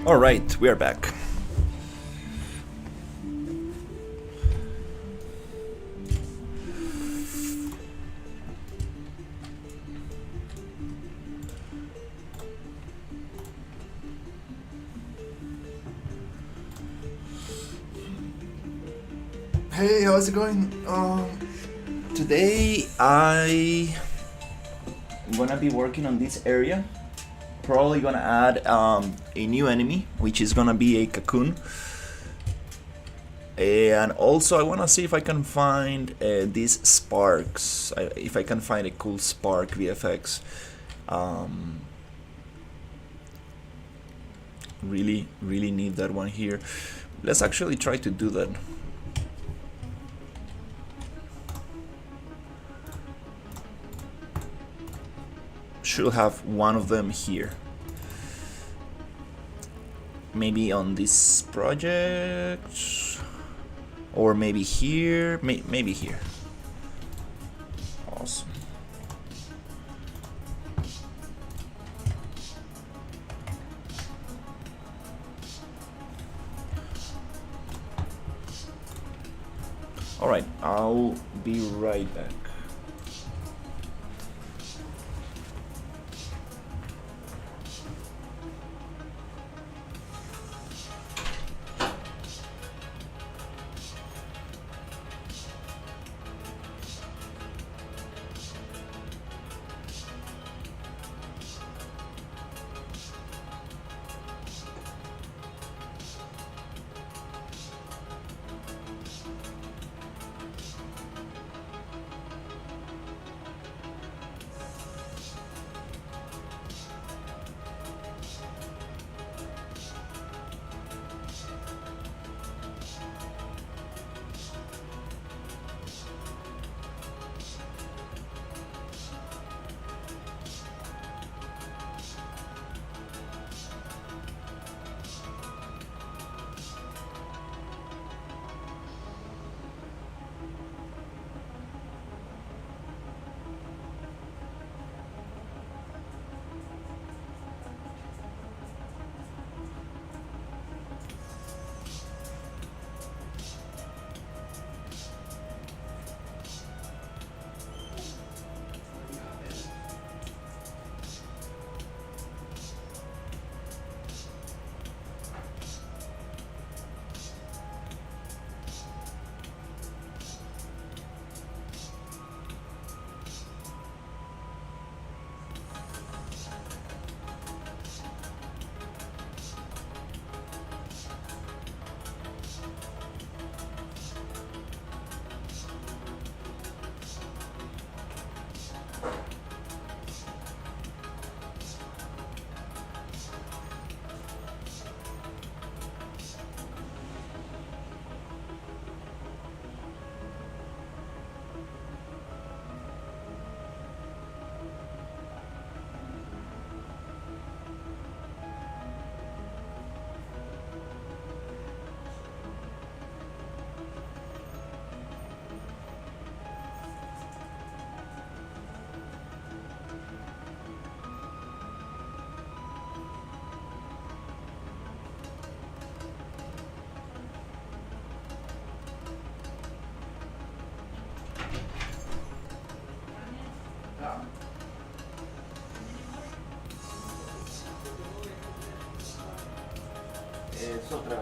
All right, we are back. Hey, how's it going? Today I'm gonna be working on this area. Probably gonna add a new enemy, which is gonna be a cocoon. And also I wanna see if I can find these sparks. If I can find a cool spark VFX. Really need that one here. Let's actually try to do that. Should have one of them here. Maybe on this project, or maybe here. Maybe here. Awesome. All right, I'll be right back. Es otra.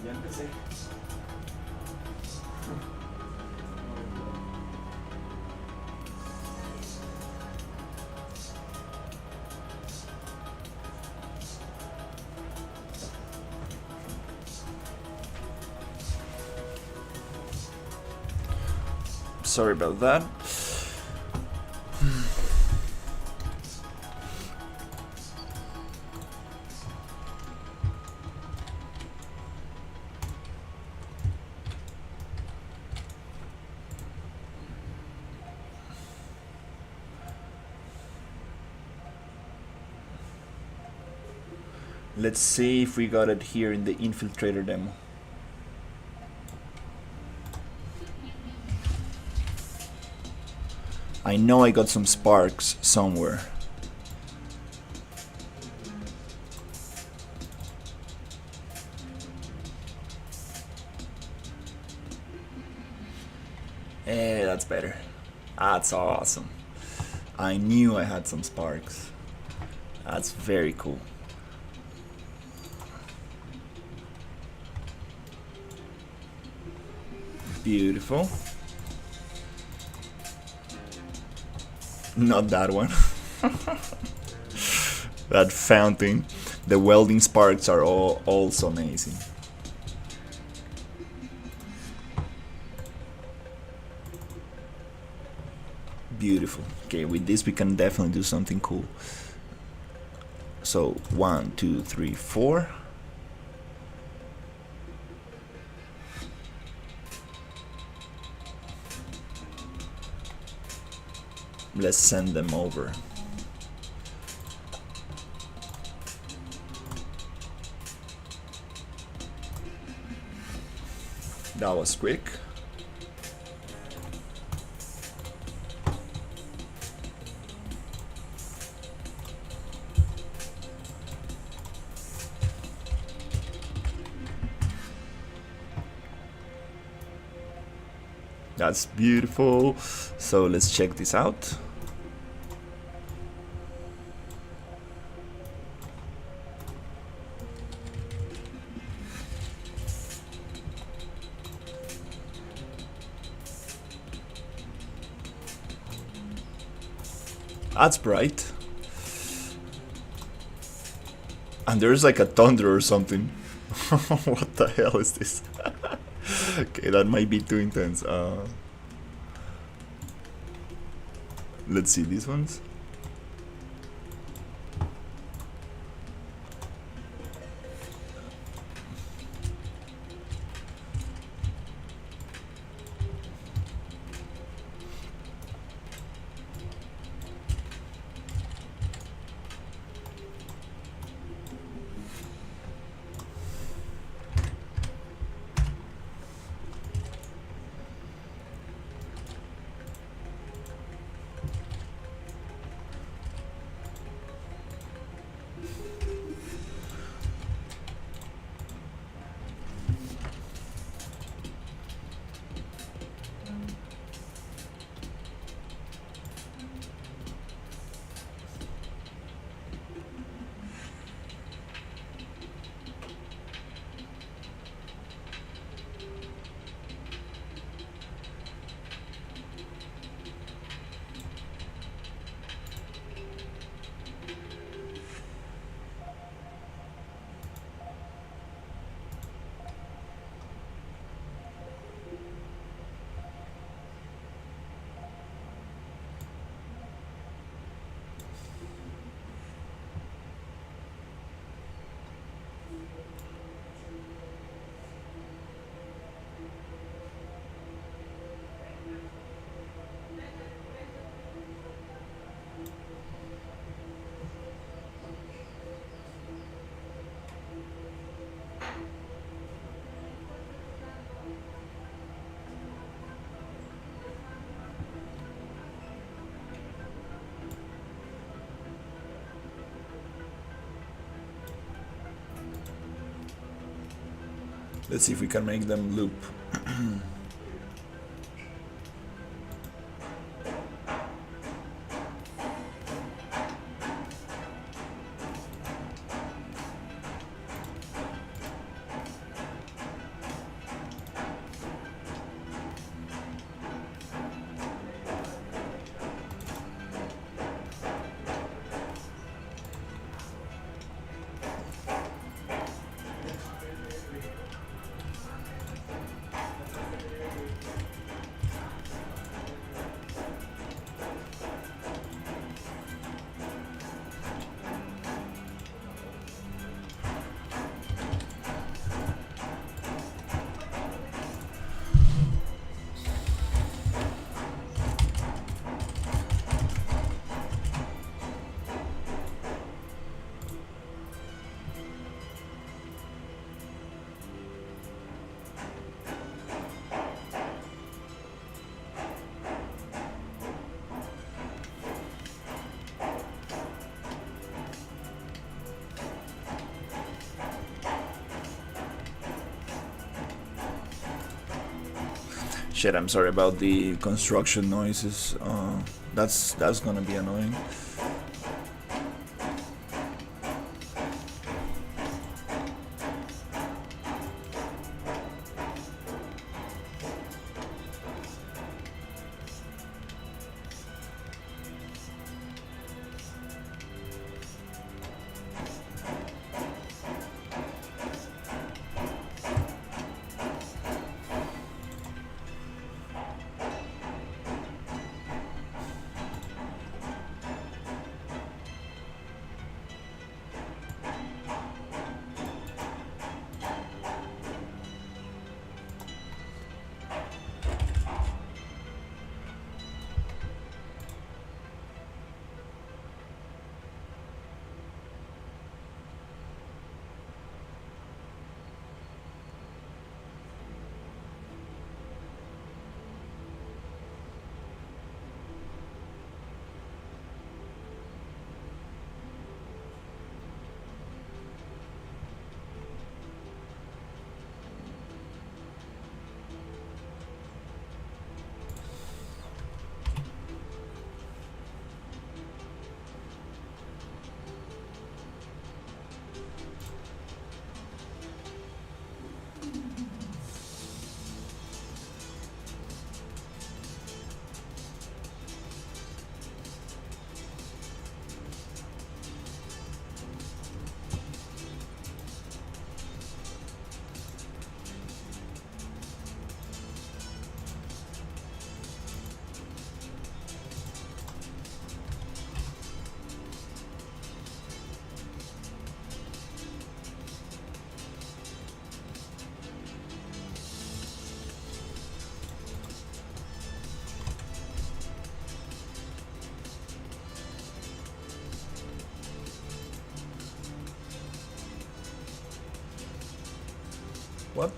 Ya empecé. Sorry about that. Let's see if we got it here in the infiltrator demo. I know I got some sparks somewhere. Hey, that's better. That's awesome. I knew I had some sparks. That's very cool. Beautiful. Not that one. That fountain. The welding sparks are also amazing. Beautiful. Okay, with this we can definitely do something cool. So 1, 2, 3, 4. Let's send them over. That was quick. That's beautiful. So let's check this out. That's bright. And there's like a thunder or something. What the hell is this? Okay, that might be too intense. Let's see these ones. Let's see if we can make them loop. Shit, I'm sorry about the construction noises. That's gonna be annoying. What?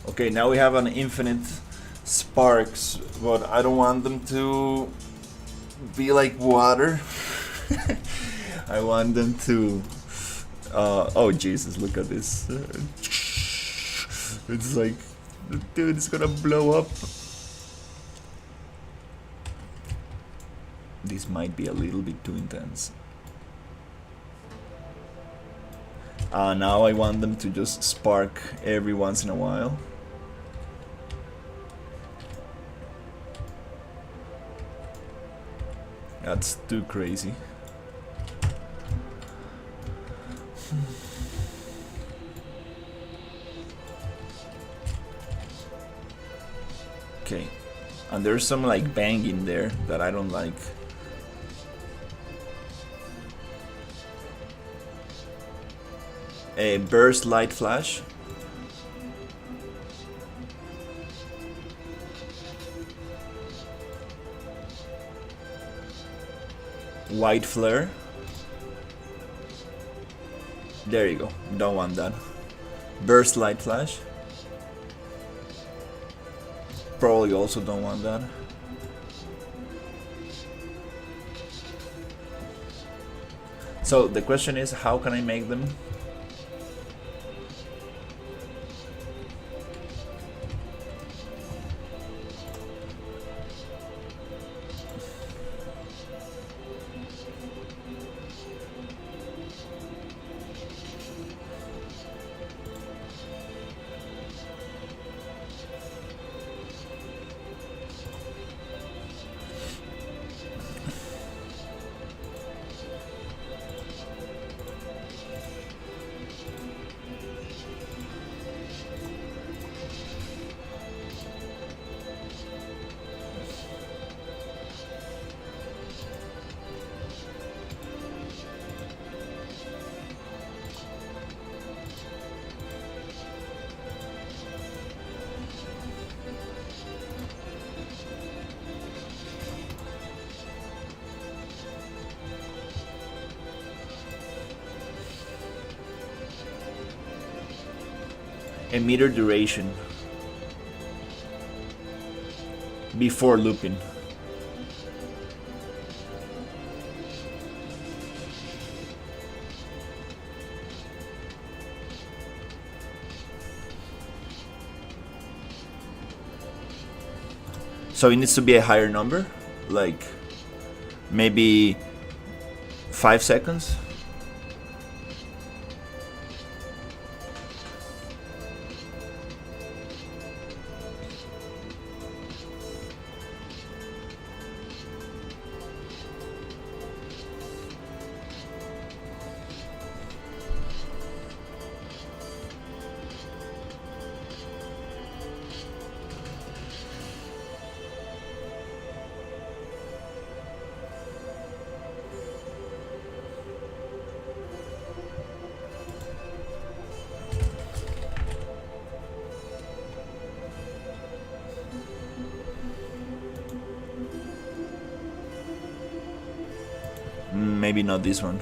Okay, now we have an infinite sparks, but I don't want them to be like water. I want them to... oh Jesus, look at this. It's like... Dude, it's gonna blow up. This might be a little bit too intense. Now I want them to just spark every once in a while. That's too crazy. Okay. And there's some like banging there that I don't like. A burst light flash. White flare. There you go. Don't want that. Burst light flash. Probably also don't want that. So the question is, how can I make them? A meter duration before looping. So it needs to be a higher number, like maybe 5 seconds. Maybe not this one.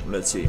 Let's see.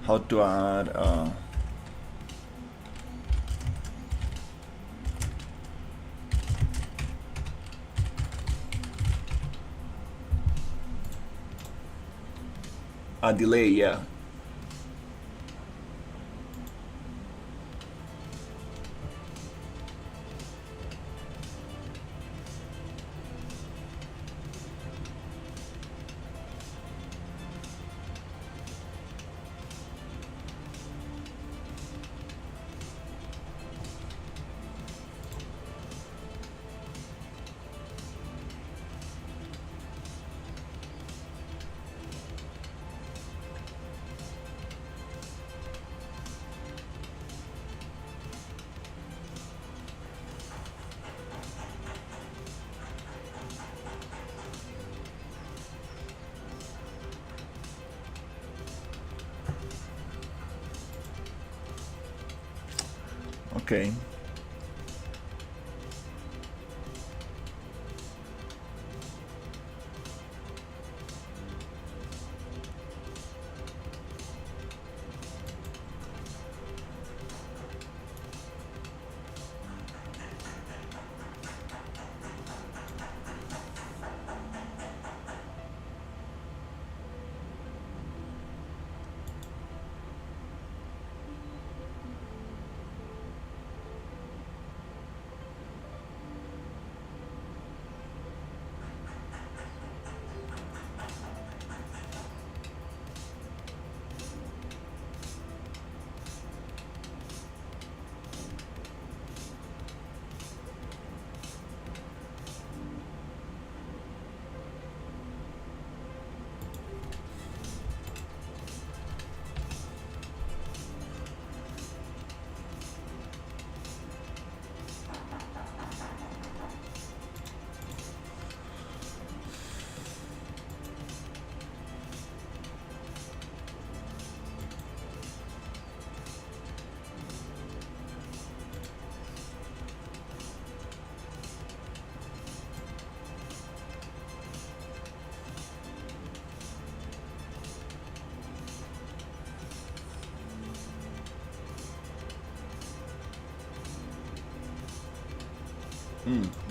How to add a delay, yeah. Okay.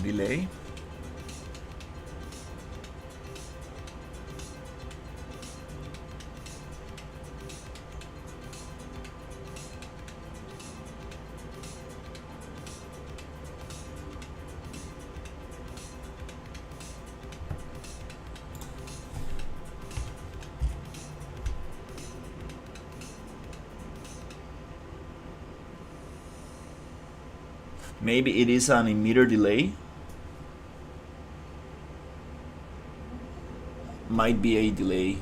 Delay. Maybe it is an emitter delay. Might be a delay.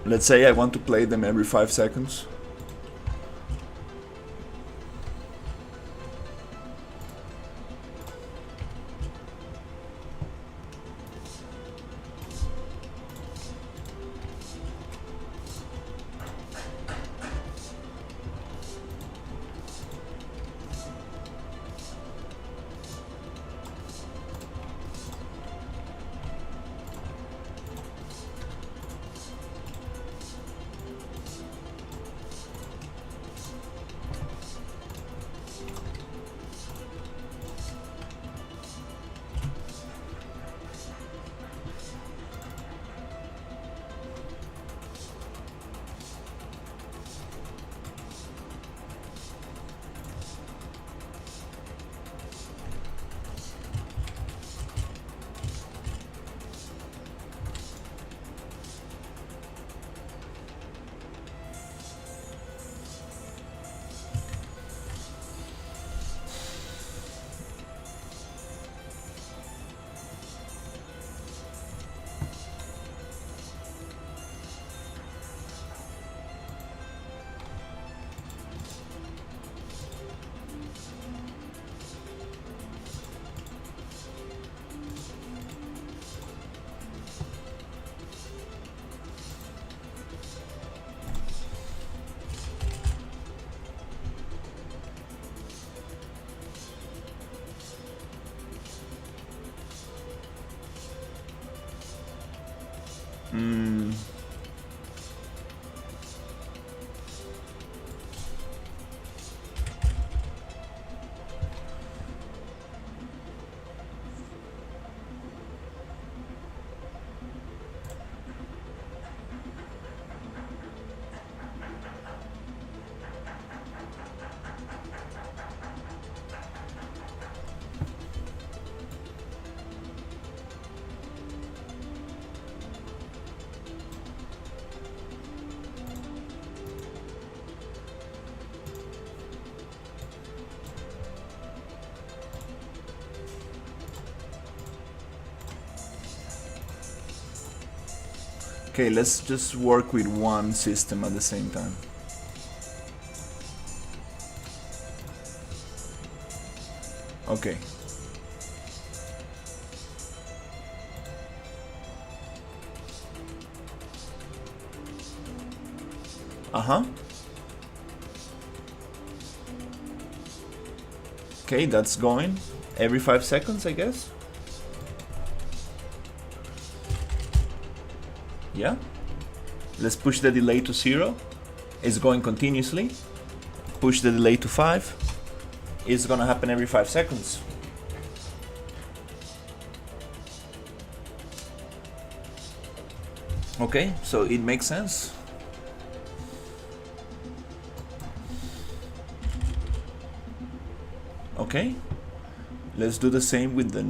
Let's say I want to play them every 5 seconds. Okay, let's just work with one system at the same time. Okay. Uh-huh. Okay, that's going every 5 seconds, I guess. Yeah. Let's push the delay to 0. It's going continuously. Push the delay to 5. It's gonna happen every 5 seconds. Okay, so it makes sense. Okay, let's do the same with the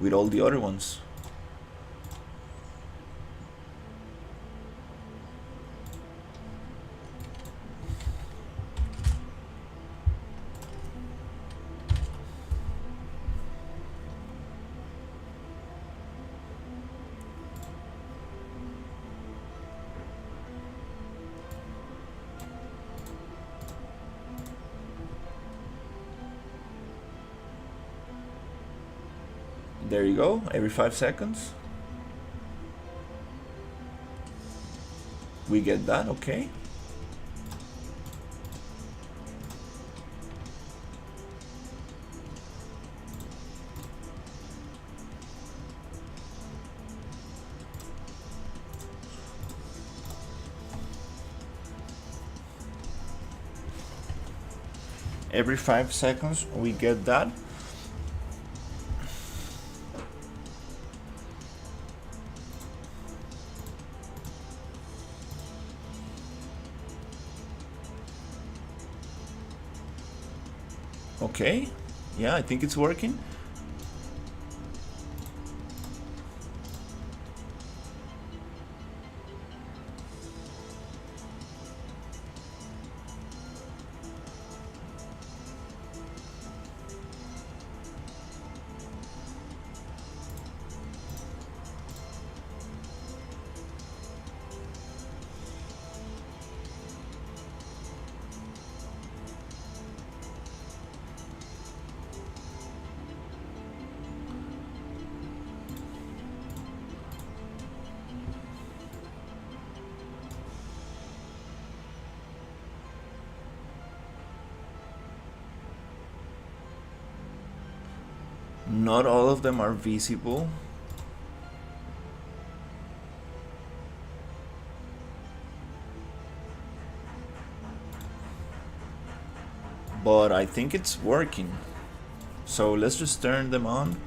with all the other ones. There you go, every 5 seconds. We get that, okay. Every 5 seconds we get that. Okay, yeah, I think it's working. Not all of them are visible. But I think it's working. So let's just turn them on.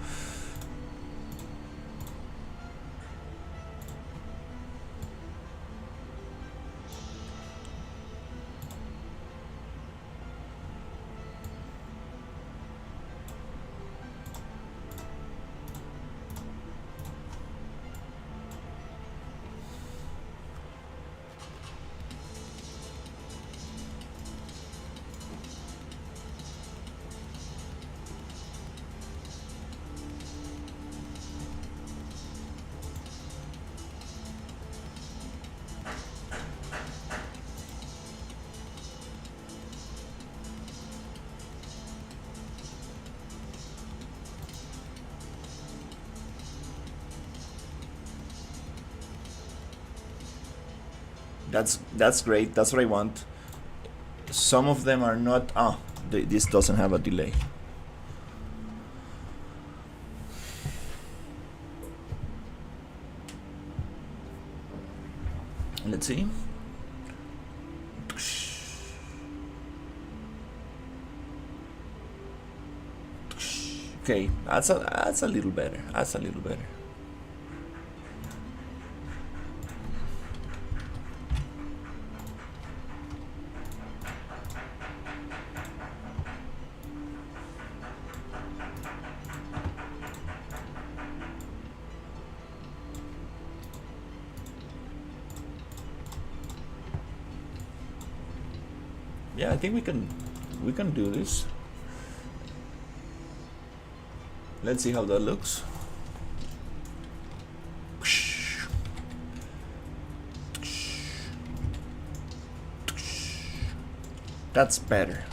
That's great. That's what I want. Some of them are not. This doesn't have a delay. Let's see. Okay, that's a little better. That's a little better. Yeah, I think we can do this. Let's see how that looks. That's better.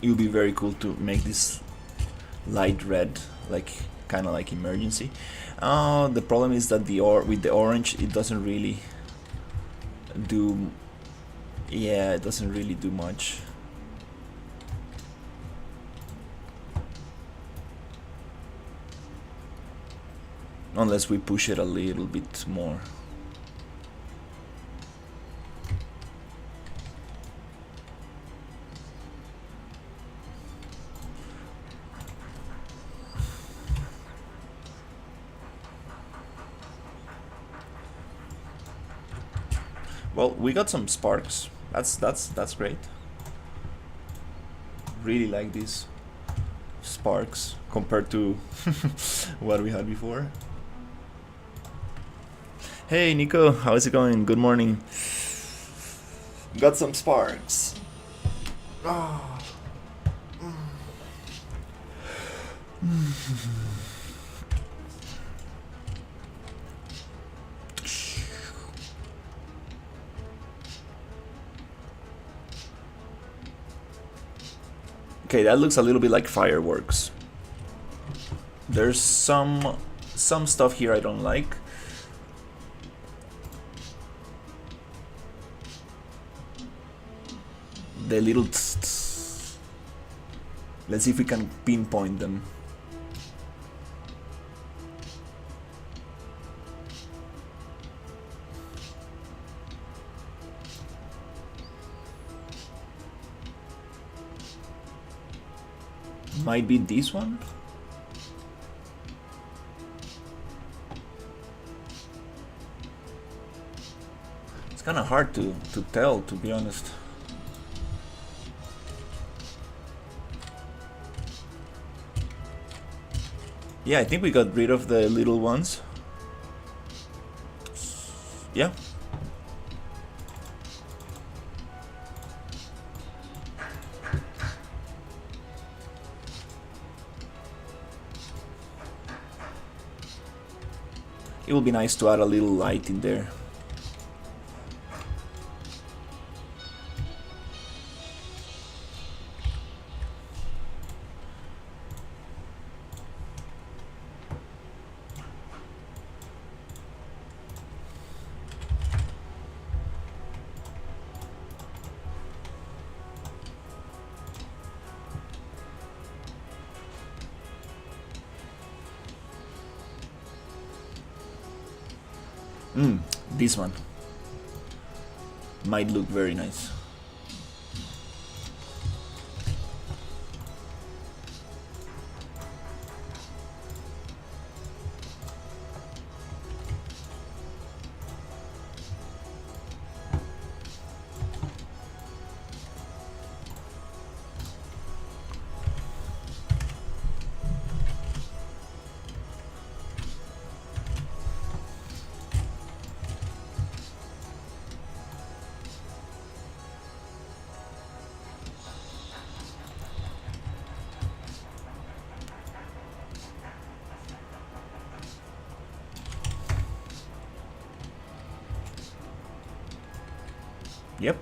It would be very cool to make this light red, like kind of like emergency. The problem is that with the orange it doesn't really do. Yeah, it doesn't really do much. Unless we push it a little bit more. Well, we got some sparks. That's great. Really like these sparks compared to what we had before. Hey Nico, how's it going? Good morning. Got some sparks. Oh. Okay, that looks a little bit like fireworks. There's some stuff here I don't like. The little let's see if we can pinpoint them. Might be this one. It's kind of hard to tell, to be honest. Yeah, I think we got rid of the little ones. Yeah. It would be nice to add a little light in there. This one might look very nice. Yep.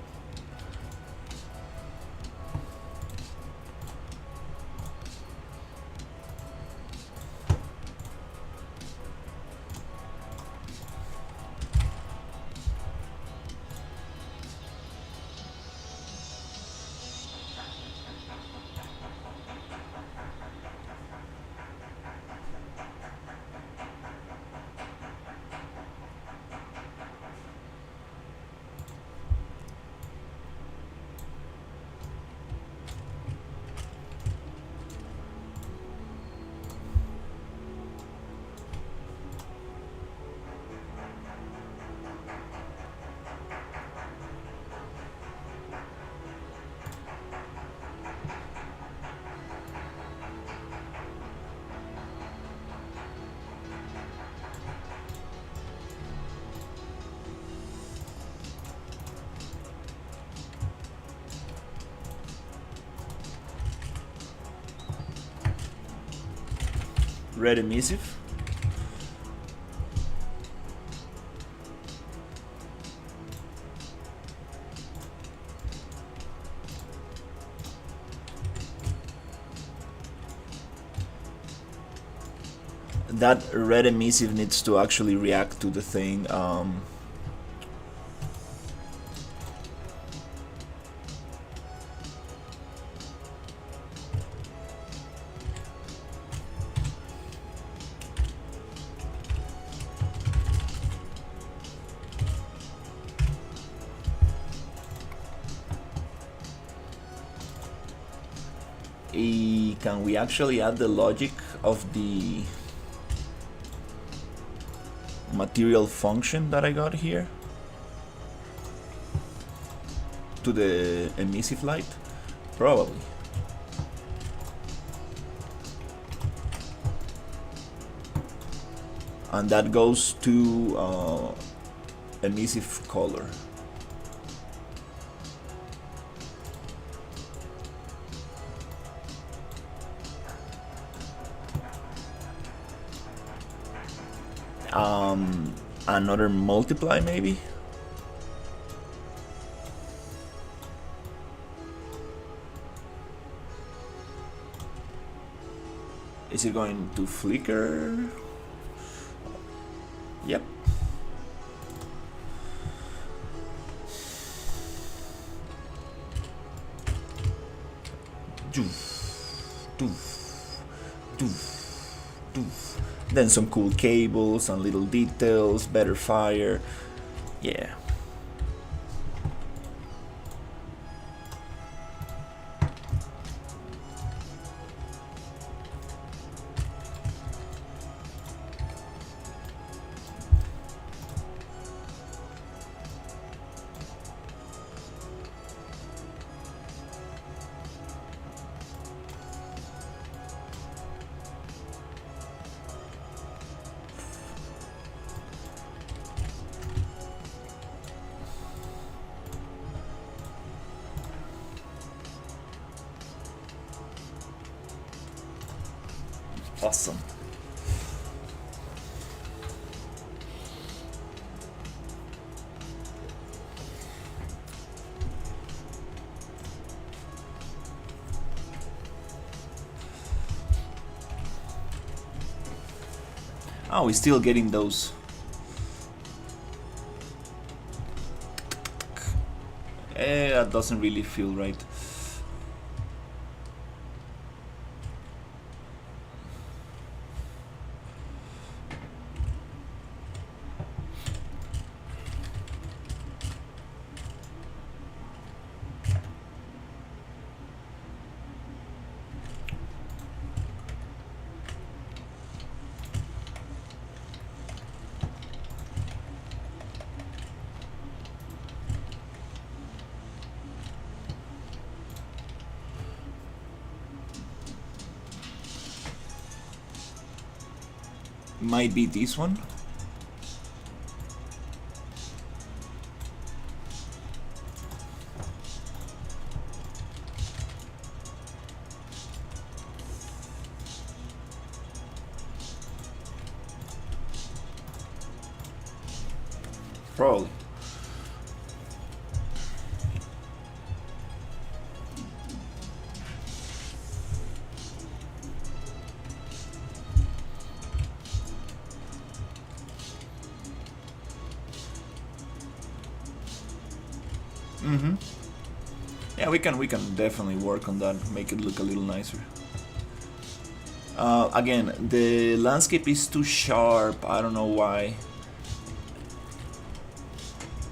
red emissive. That red emissive needs to actually react to the thing. Can we actually add the logic of the material function that I got here to the emissive light? Probably. And that goes to emissive color. Another multiply maybe? Is it going to flicker? Yep. Doof, doof, doof, doof. Then some cool cables and little details, better fire. Yeah. Awesome. Oh, we're still getting those. That doesn't really feel right. Might be this one. Probably. Yeah, we can definitely work on that, make it look a little nicer. Again, the landscape is too sharp. I don't know why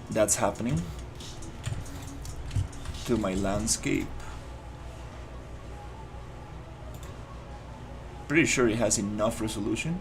that's happening to my landscape. Pretty sure it has enough resolution.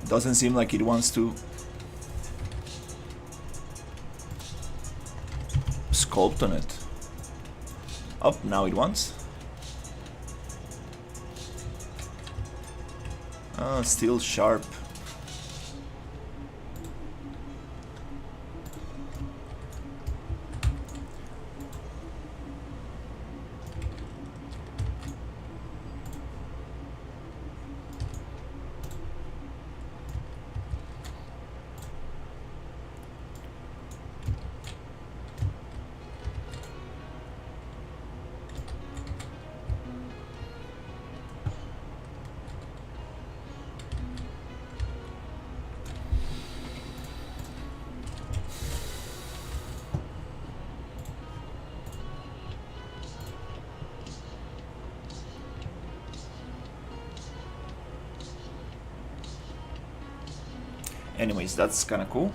Doesn't seem like it wants to sculpt on it. Oh, now it wants. Oh, still sharp. Anyways, that's kind of cool.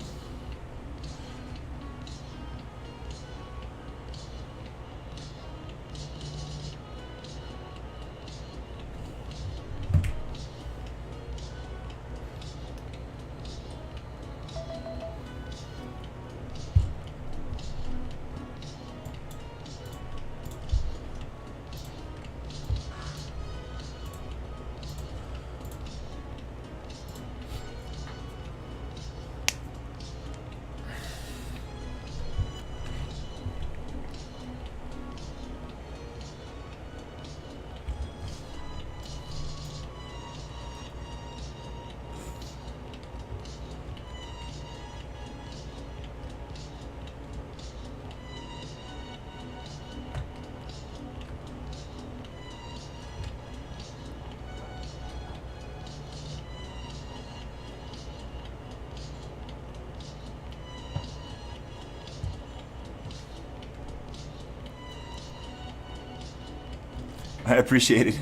I appreciate it.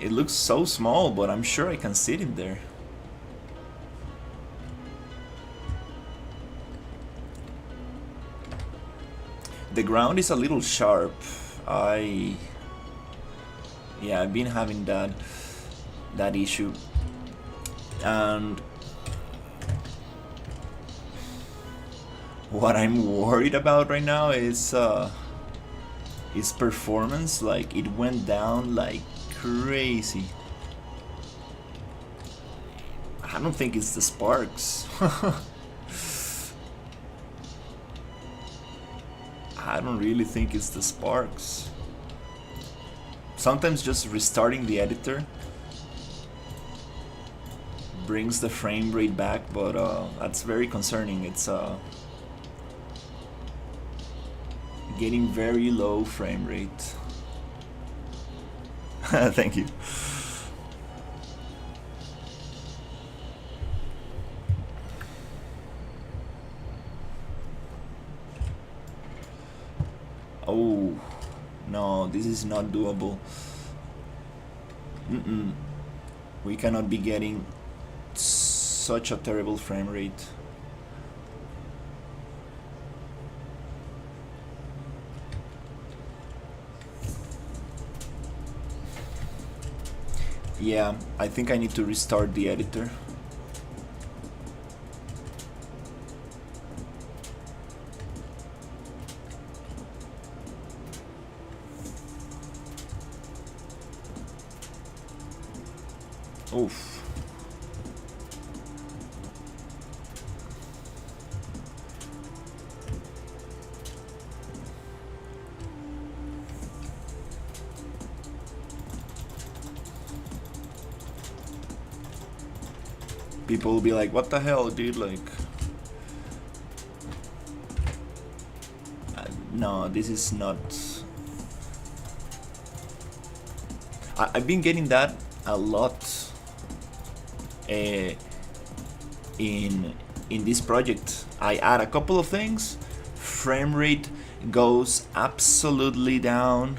It looks so small, but I'm sure I can sit in there. The ground is a little sharp. Yeah, I've been having that issue, and what I'm worried about right now is performance. Like, it went down like crazy. I don't think it's the sparks. I don't really think it's the sparks. Sometimes just restarting the editor brings the frame rate back, but that's very concerning. It's getting very low frame rate. Thank you. Oh no, this is not doable. We cannot be getting such a terrible frame rate. Yeah, I think I need to restart the editor. Oof. People will be like, what the hell, dude? Like, no, this is not. I've been getting that a lot in this project. I add a couple of things, frame rate goes absolutely down,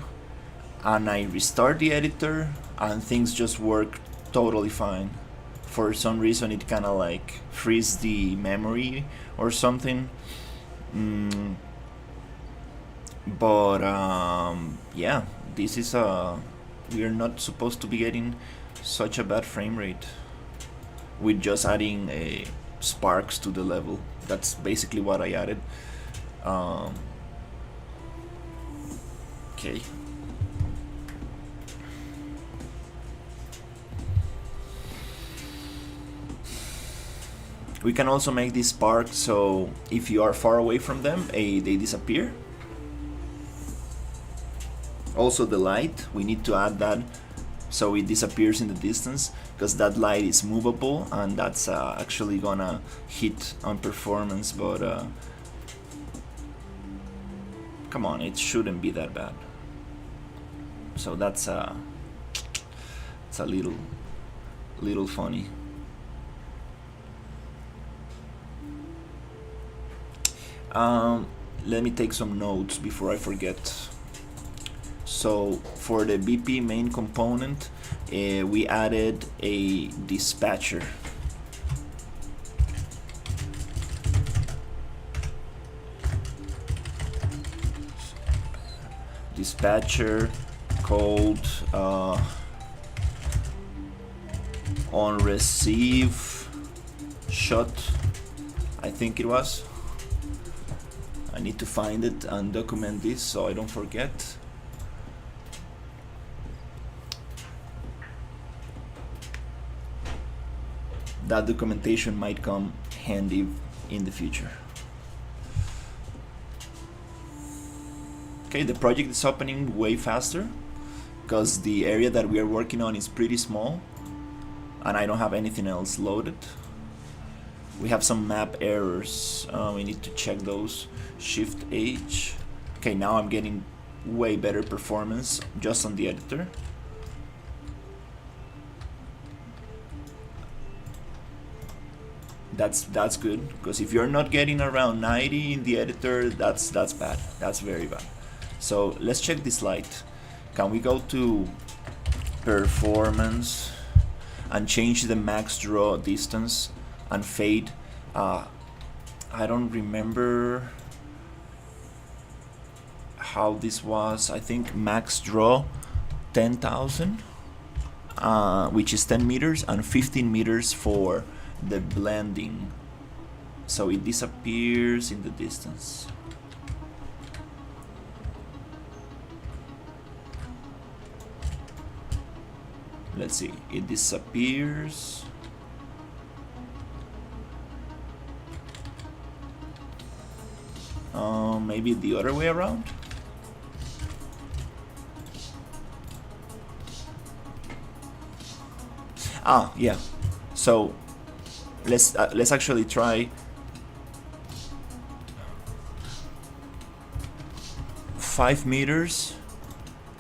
and I restart the editor and things just work totally fine. For some reason it kind of like frees the memory or something. But yeah, this is we are not supposed to be getting such a bad frame rate with just adding a sparks to the level. That's basically what I added. Okay. We can also make these sparks so if you are far away from them, they disappear. Also the light, we need to add that so it disappears in the distance, because that light is movable and that's actually gonna hit on performance, but come on, it shouldn't be that bad. So that's it's a little funny. Let me take some notes before I forget. So for the BP main component, we added a dispatcher. Dispatcher called on receive shot, I think it was. I need to find it and document this so I don't forget. That documentation might come handy in the future. Okay, the project is opening way faster because the area that we are working on is pretty small and I don't have anything else loaded. We have some map errors, we need to check those. Shift H. Okay, now I'm getting way better performance just on the editor. That's good, because if you're not getting around 90 in the editor, that's bad. That's very bad. So let's check this light. Can we go to performance and change the max draw distance and fade? I don't remember how this was. I think max draw 10,000, which is 10 meters, and 15 meters for the blending, so it disappears in the distance. Let's see, it disappears. Maybe the other way around. Yeah, so let's actually try 5 meters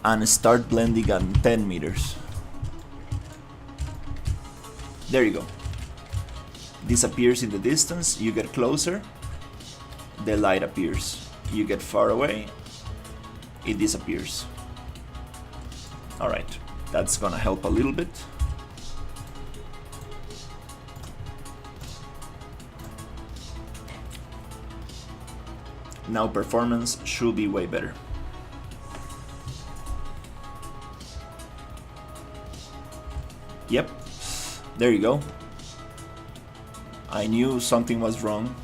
and start blending at 10 meters. There you go. Disappears in the distance. You get closer, the light appears. You get far away, it disappears. Alright, that's gonna help a little bit. Now performance should be way better. Yep, there you go. I knew something was wrong.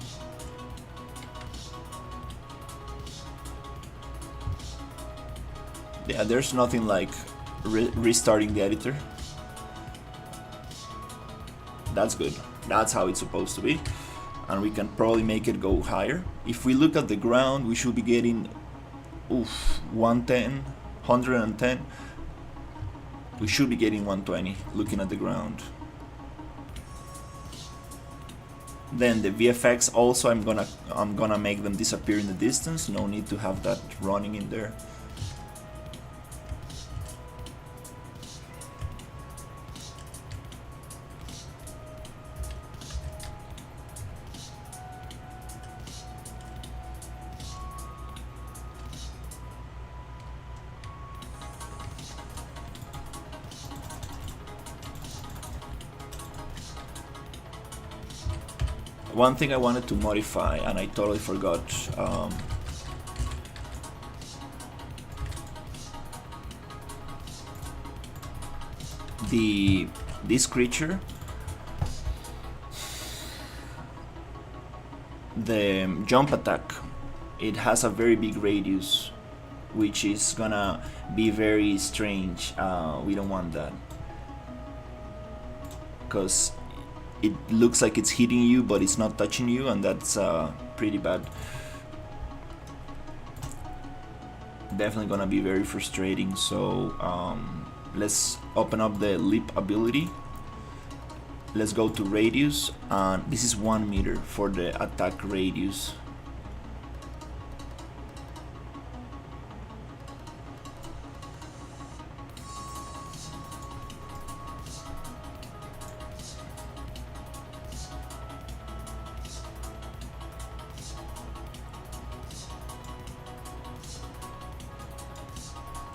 Yeah, there's nothing like restarting the editor. That's good. That's how it's supposed to be. And we can probably make it go higher. If we look at the ground, we should be getting 110, 110. We should be getting 120 looking at the ground. Then the VFX also, I'm gonna make them disappear in the distance. No need to have that running in there. One thing I wanted to modify, and I totally forgot, the this creature, the jump attack, it has a very big radius, which is gonna be very strange. We don't want that, because it looks like it's hitting you but it's not touching you, and that's pretty bad. Definitely gonna be very frustrating. So let's open up the leap ability. Let's go to radius, and this is 1 meter for the attack radius.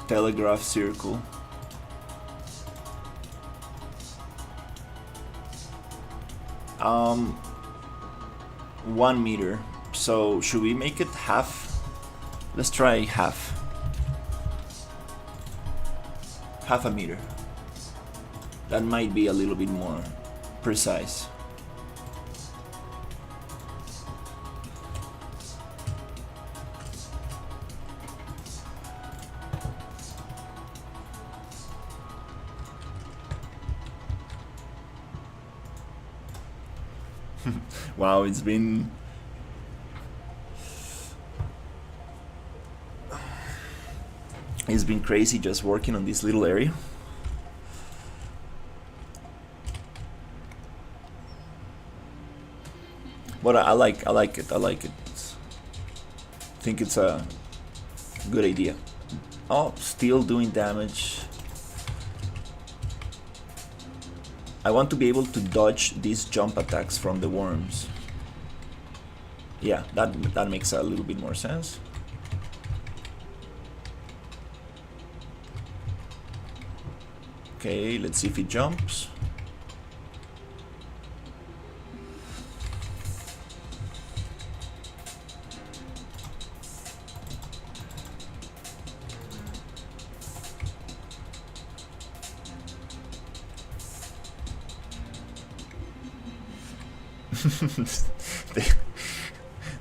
Telegraph circle. Um, 1 meter. So should we make it half? Let's try half. Half a meter. That might be a little bit more precise. Wow, it's been crazy just working on this little area. But I like it. I like it. I think it's a good idea. Oh, still doing damage. I want to be able to dodge these jump attacks from the worms. Yeah, that makes a little bit more sense. Okay, let's see if it jumps.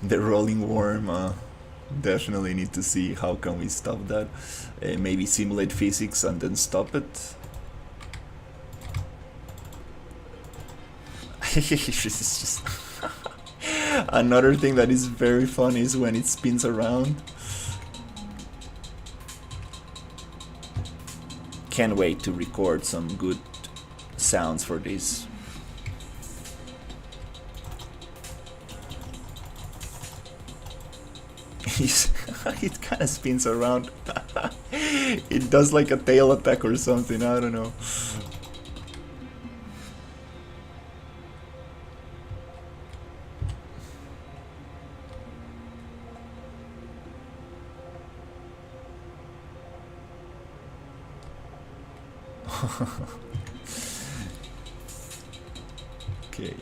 the rolling worm, definitely need to see how can we stop that. Maybe simulate physics and then stop it. It's just another thing that is very fun is when it spins around. Can't wait to record some good sounds for this. It kind of spins around. It does like a tail attack or something, I don't know. Okay.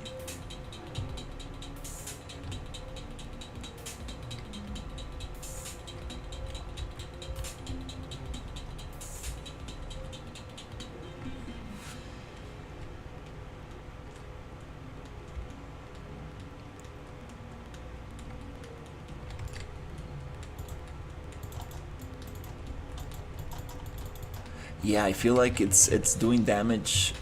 Yeah, I feel like it's doing damage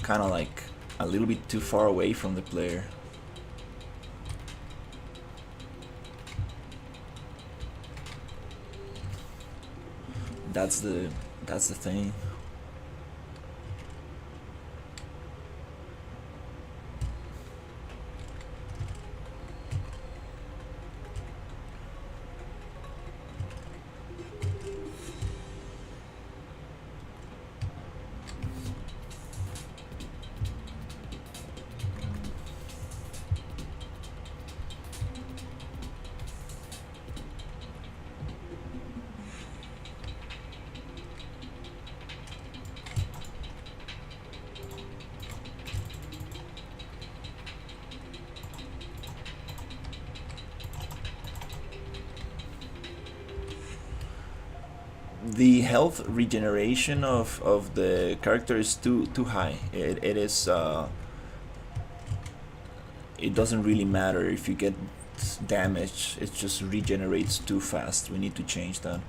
kind of like a little bit too far away from the player. That's the thing. the health regeneration of the character is too high. It is it doesn't really matter if you get damage, it just regenerates too fast. We need to change that.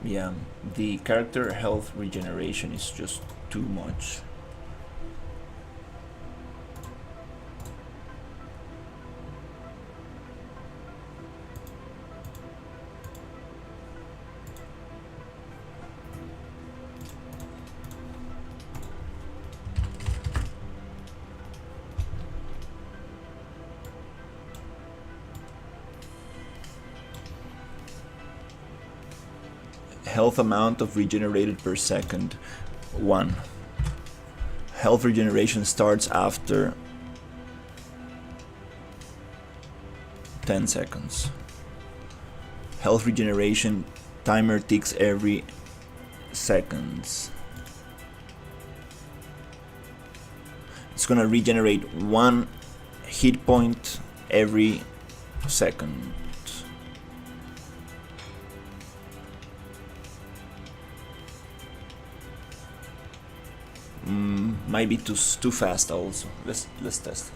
Yeah, the character health regeneration is just too much. Health amount of regenerated per second, 1. Health regeneration starts after 10 seconds. Health regeneration timer ticks every seconds. It's gonna regenerate 1 hit point every second. Might be too fast also. Let's test it.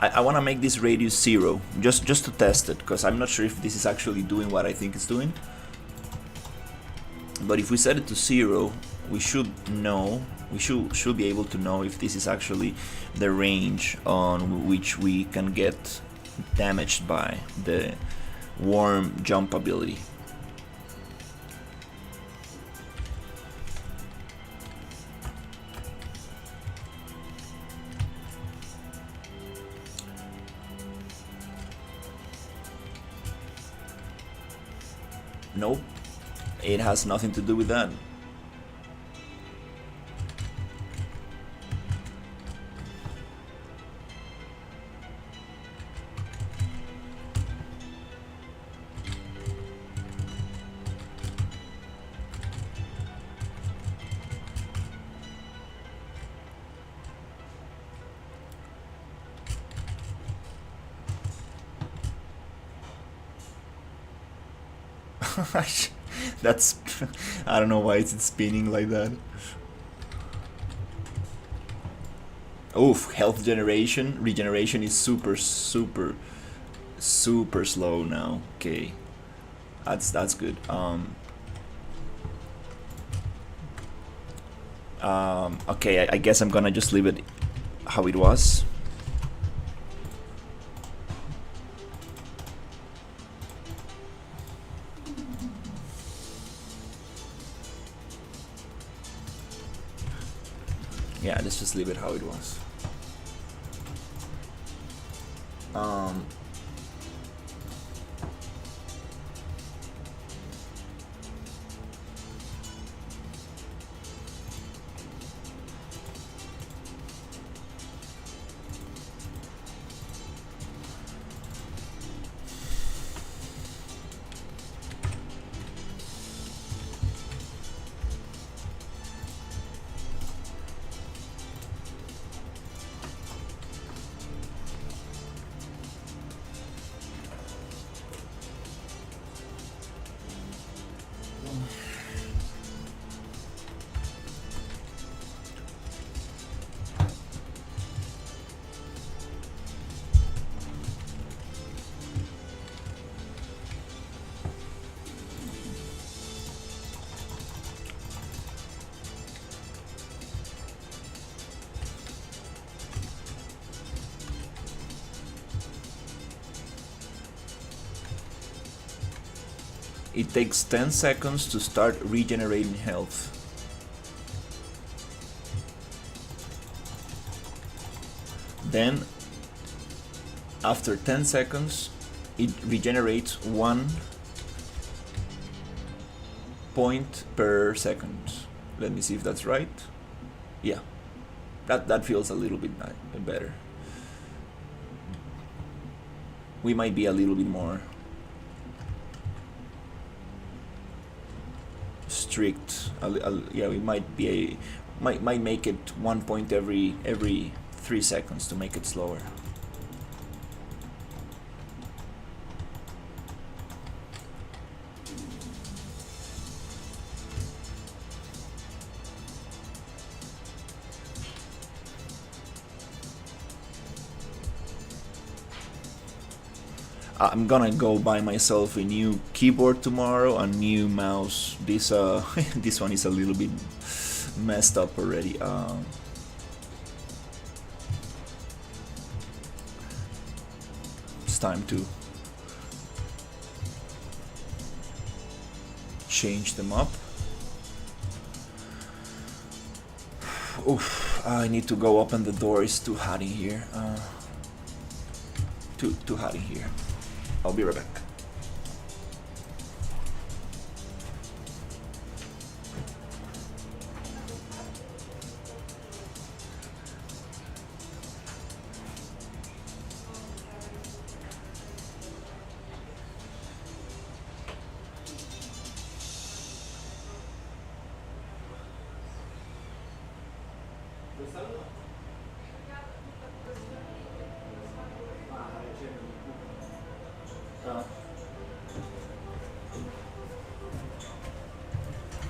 I want to make this radius 0 just to test it, because I'm not sure if this is actually doing what I think it's doing. But if we set it to 0, we should know, we should be able to know if this is actually the range on which we can get damaged by the worm jump ability. Nope, it has nothing to do with that. That's I don't know why it's spinning like that. Oof, health regeneration is super slow now. Okay, that's good. Okay, I guess I'm gonna just leave it how it was. Yeah, let's just leave it how it was. It takes 10 seconds to start regenerating health. Then, after 10 seconds, it regenerates 1 point per second. Let me see if that's right. Yeah, that feels a little bit better. We might be a little bit more strict. Yeah, we might be might make it 1 point every 3 seconds to make it slower. I'm gonna go buy myself a new keyboard tomorrow, a new mouse. This this one is a little bit messed up already. It's time to change them up. Oof, I need to go open the door. It's too hot in here. Too hot in here. I'll be right back.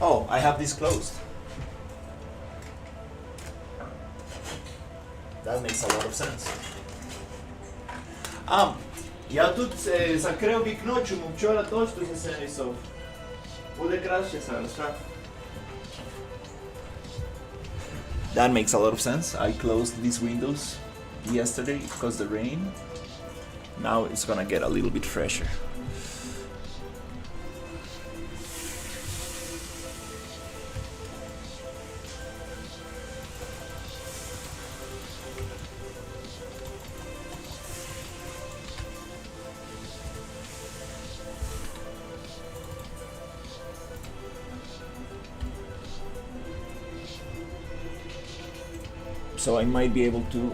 Oh, I have this closed. That makes a lot of sense. Я тут закрив вікно, чому вчора точно засенісов. Буде краще зараз, так? That makes a lot of sense. I closed these windows yesterday because the rain. Now it's gonna get a little bit fresher. So I might be able to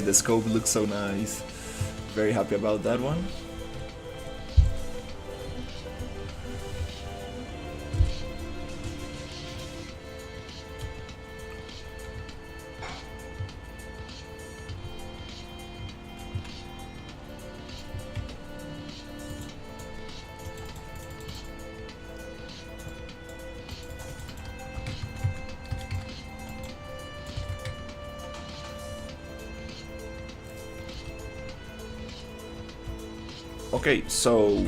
the scope looks so nice. Very happy about that one. Okay, so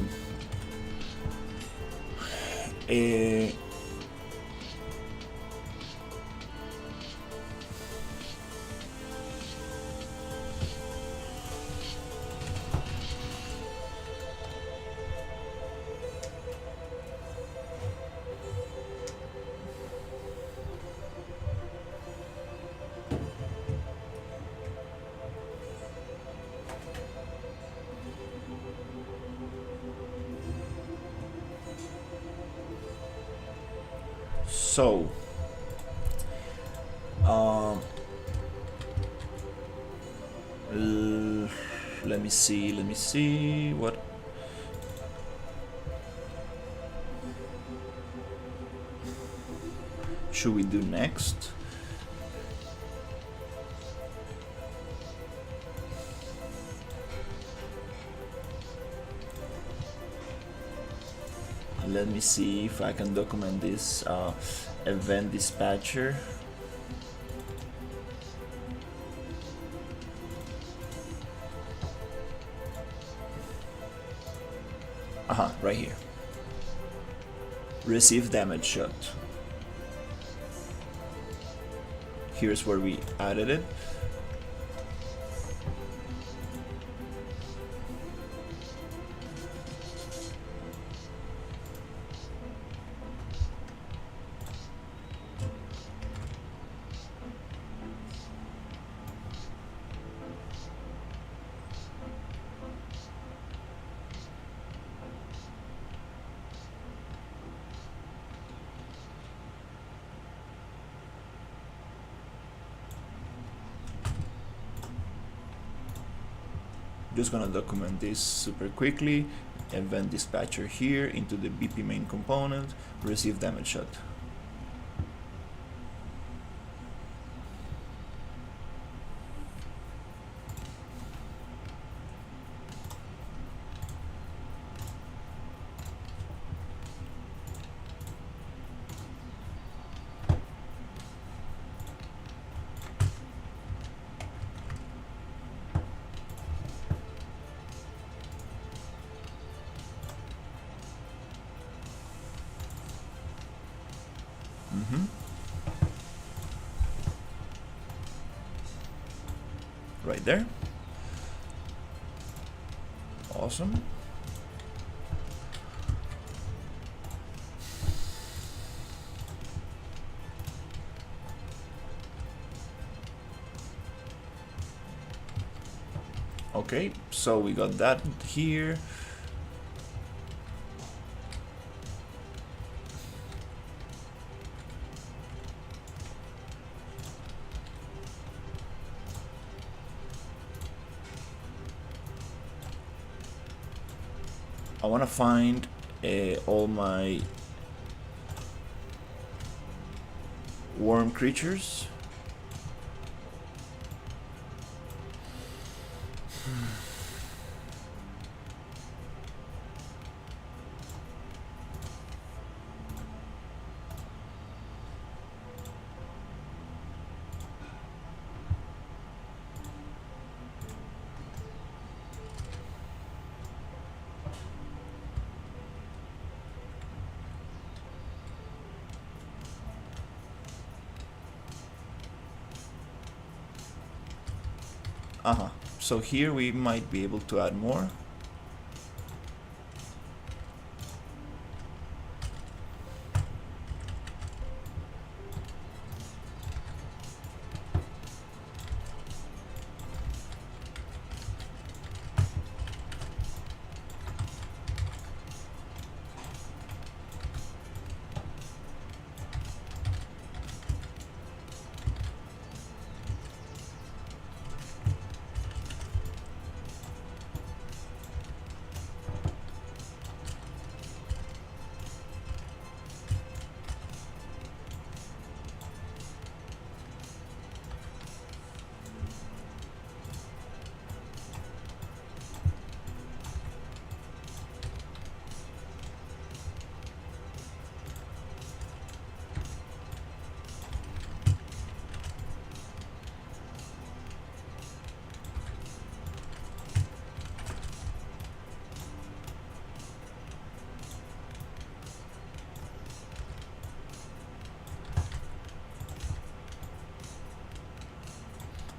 So, Let me see what should we do next. Let me see if I can document this event dispatcher. Right here. Receive damage shot. Here's where we added it. Just gonna document this super quickly. Event dispatcher here into the BP main component. Receive damage shot. Right there. Awesome. Okay, so we got that here. I want to find all my worm creatures. So here we might be able to add more.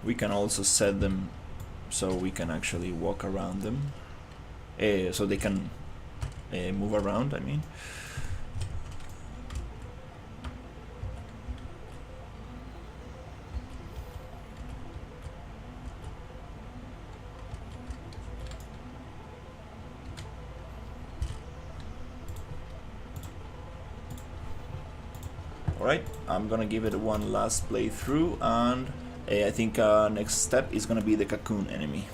We can also set them so we can actually walk around them, so they can move around, I mean. Alright, I'm gonna give it one last playthrough and I think next step is gonna be the cocoon enemy.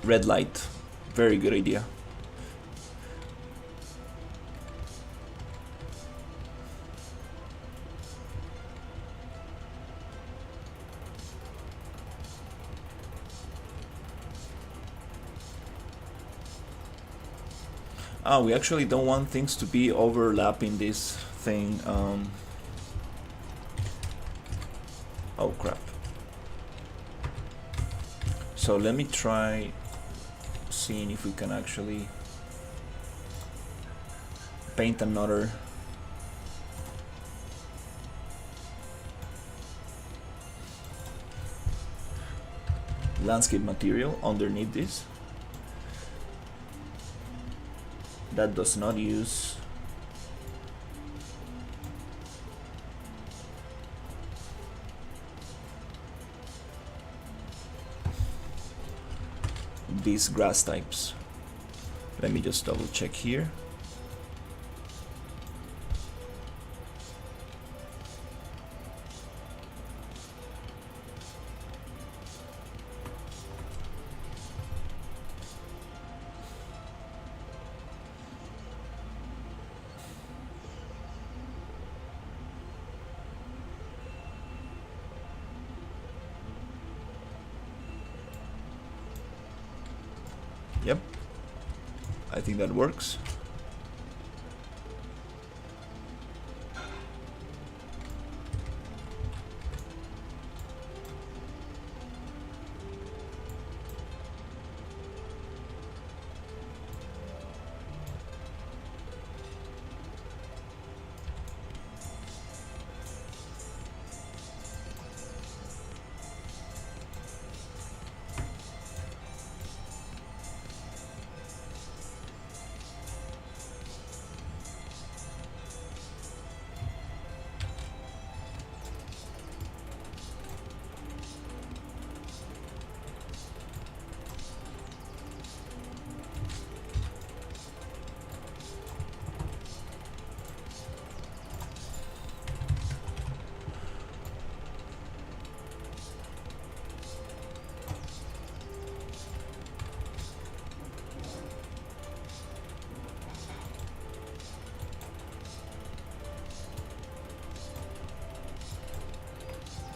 Red light, very good idea. We actually don't want things to be overlapping this thing. Oh crap. So let me try seeing if we can actually paint another landscape material underneath this that does not use these grass types. Let me just double check here. Yep, I think that works.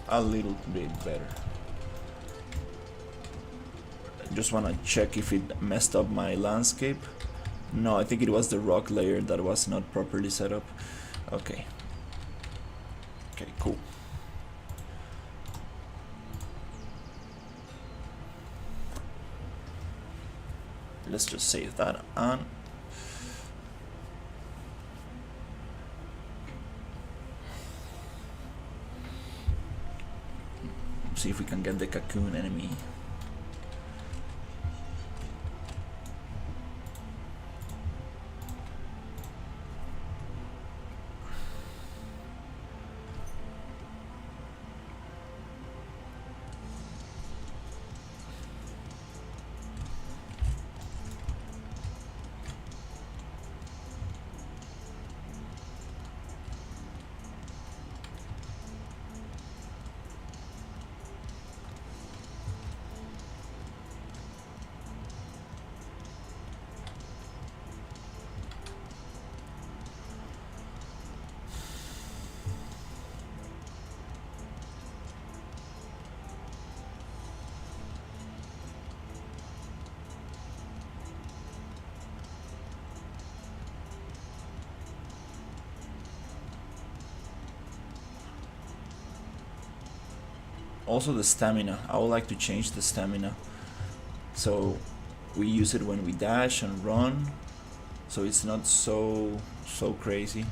A little bit better. Just want to check if it messed up my landscape. No, I think it was the rock layer that was not properly set up. Okay. Okay, cool. Let's just save that on. See if we can get the cocoon enemy. Also the stamina, I would like to change the stamina so we use it when we dash and run, so it's not so crazy.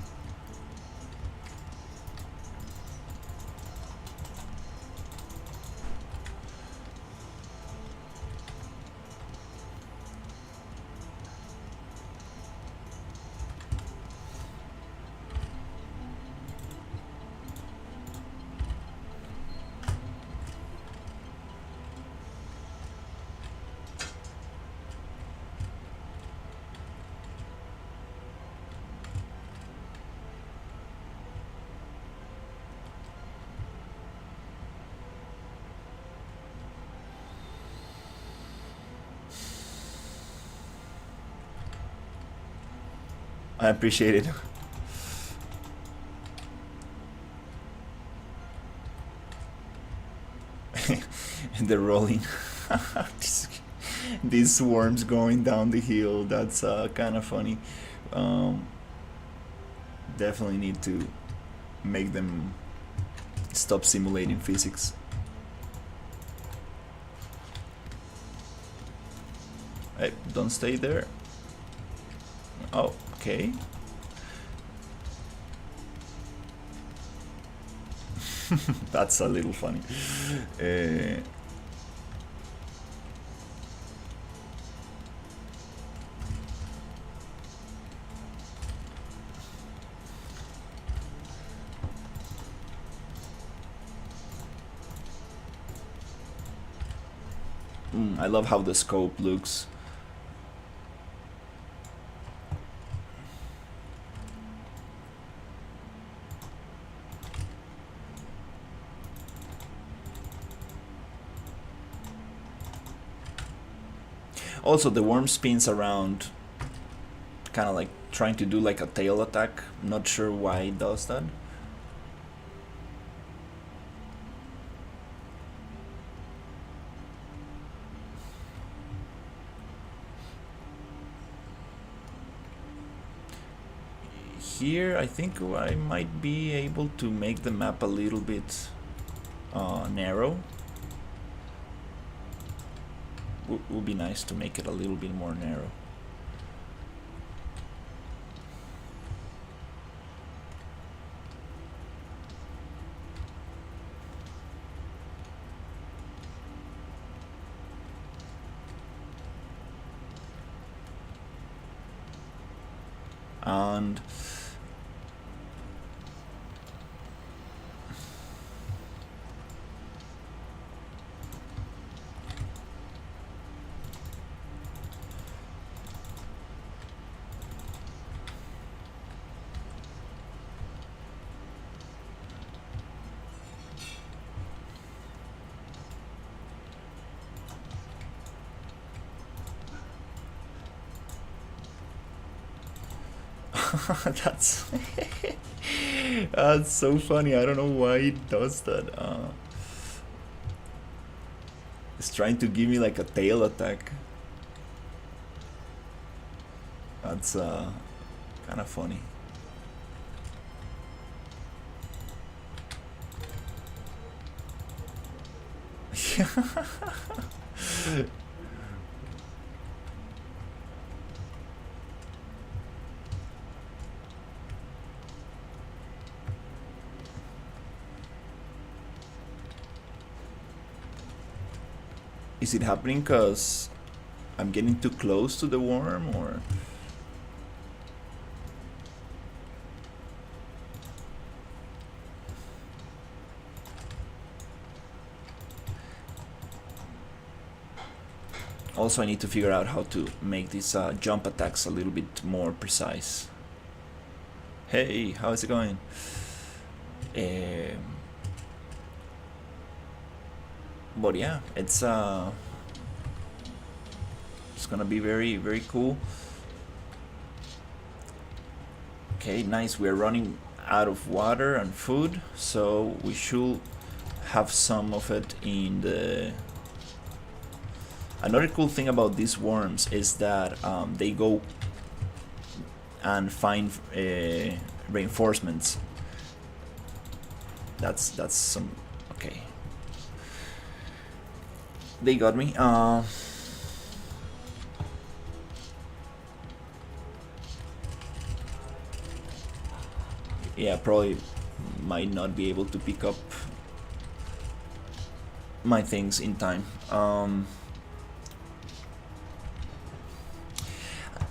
I appreciate it. And they're rolling. These swarms going down the hill. That's kind of funny. Um, Definitely need to make them stop simulating physics. Hey, don't stay there. Oh, okay. That's a little funny. Uh, I love how the scope looks. Also, the worm spins around, kind of like trying to do like a tail attack. Not sure why it does that. Here, I think I might be able to make the map a little bit narrow. Would be nice to make it a little bit more narrow. And that's that's so funny. I don't know why it does that. It's trying to give me like a tail attack. That's kind of funny. Is it happening because I'm getting too close to the worm, or? Also, I need to figure out how to make these jump attacks a little bit more precise. Hey, how is it going? But yeah, it's gonna be very, very cool. Okay, nice. We're running out of water and food, so we should have some of it in the... Another cool thing about these worms is that they go and find reinforcements. That's some... Okay. They got me. Yeah, probably might not be able to pick up my things in time.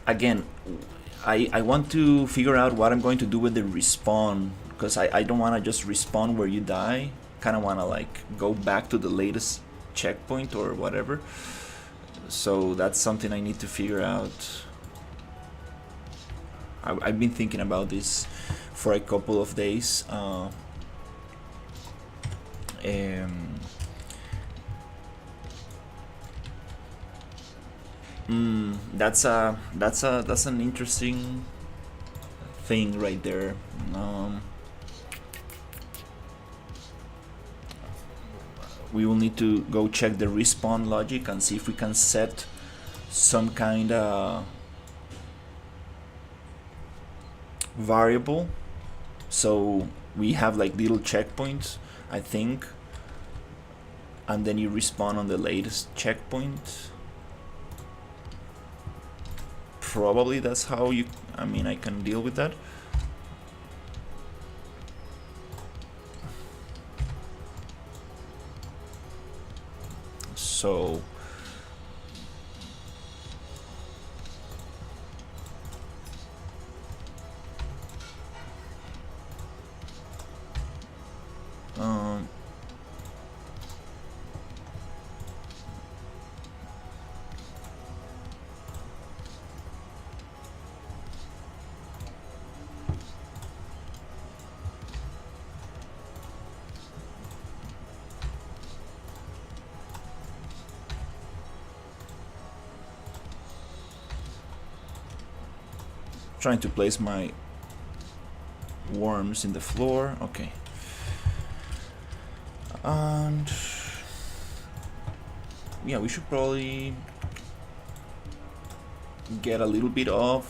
Again, I want to figure out what I'm going to do with the respawn, because I don't want to just respawn where you die. Kind of want to like go back to the latest checkpoint or whatever. So that's something I need to figure out. I've been thinking about this for a couple of days. That's an interesting thing right there. We will need to go check the respawn logic and see if we can set some kind of variable, so we have like little checkpoints, I think, and then you respawn on the latest checkpoint. Probably that's how you, I mean, I can deal with that. So trying to place my worms in the floor. Okay. And yeah, we should probably get a little bit of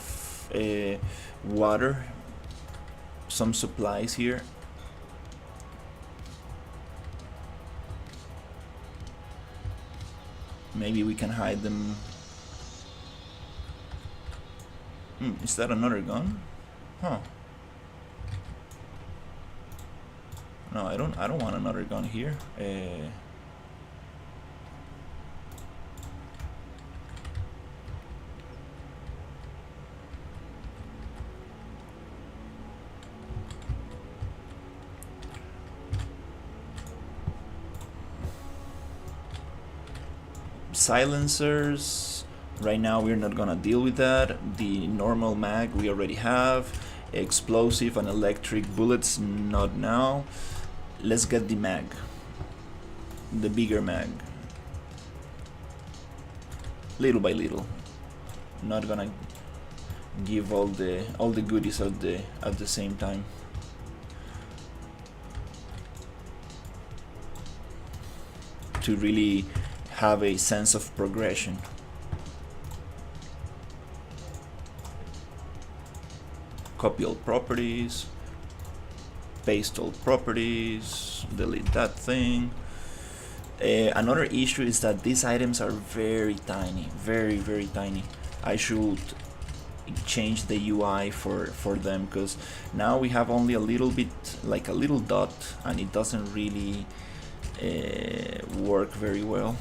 water, some supplies here. Maybe we can hide them. Is that another gun? Huh. No, I don't want another gun here. Silencers, right now we're not gonna deal with that. The normal mag we already have. Explosive and electric bullets, not now. Let's get the mag, the bigger mag, little by little. Not gonna give all the goodies at the same time. To really have a sense of progression. Copy all properties, paste all properties, delete that thing. Another issue is that these items are very tiny, very tiny. I should change the UI for them, because now we have only a little bit, like a little dot, and it doesn't really work very well.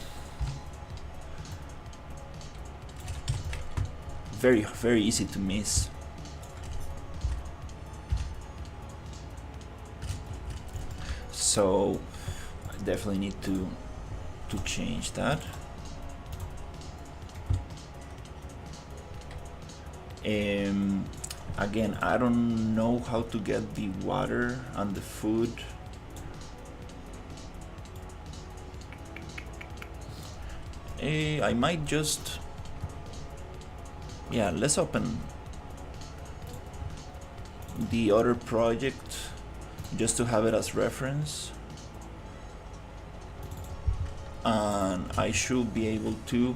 Very easy to miss. So I definitely need to change that. Again, I don't know how to get the water and the food. I might just, yeah, let's open the other project just to have it as reference, and I should be able to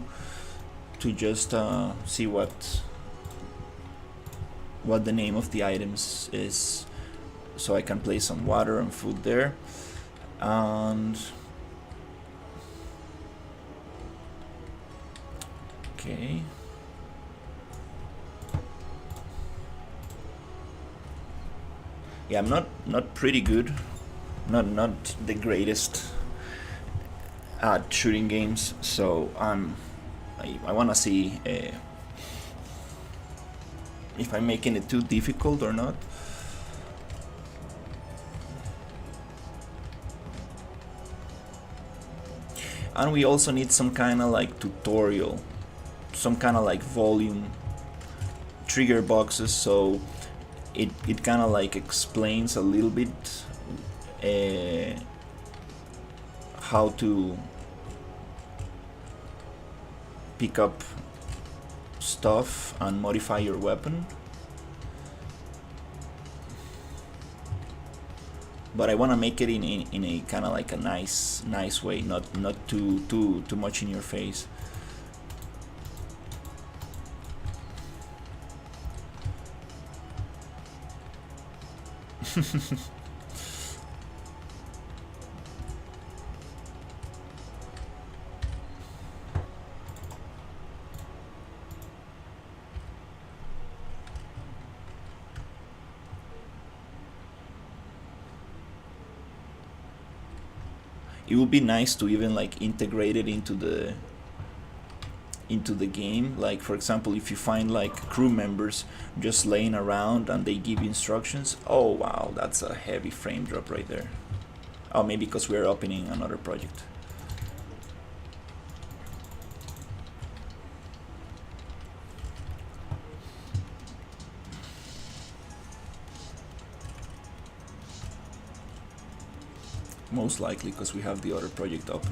just see what the name of the items is, so I can place some water and food there. And okay, yeah, I'm not pretty good, not the greatest at shooting games, so I want to see if I'm making it too difficult or not. And we also need some kind of like tutorial, some kind of like volume trigger boxes, so it kind of like explains a little bit how to pick up stuff and modify your weapon. but I want to make it in a kind of like a nice way, not too much in your face. It would be nice to even like integrate it into the game. Like for example, if you find like crew members just laying around and they give you instructions. Oh wow, that's a heavy frame drop right there. Oh, maybe because we're opening another project. Most likely because we have the other project open.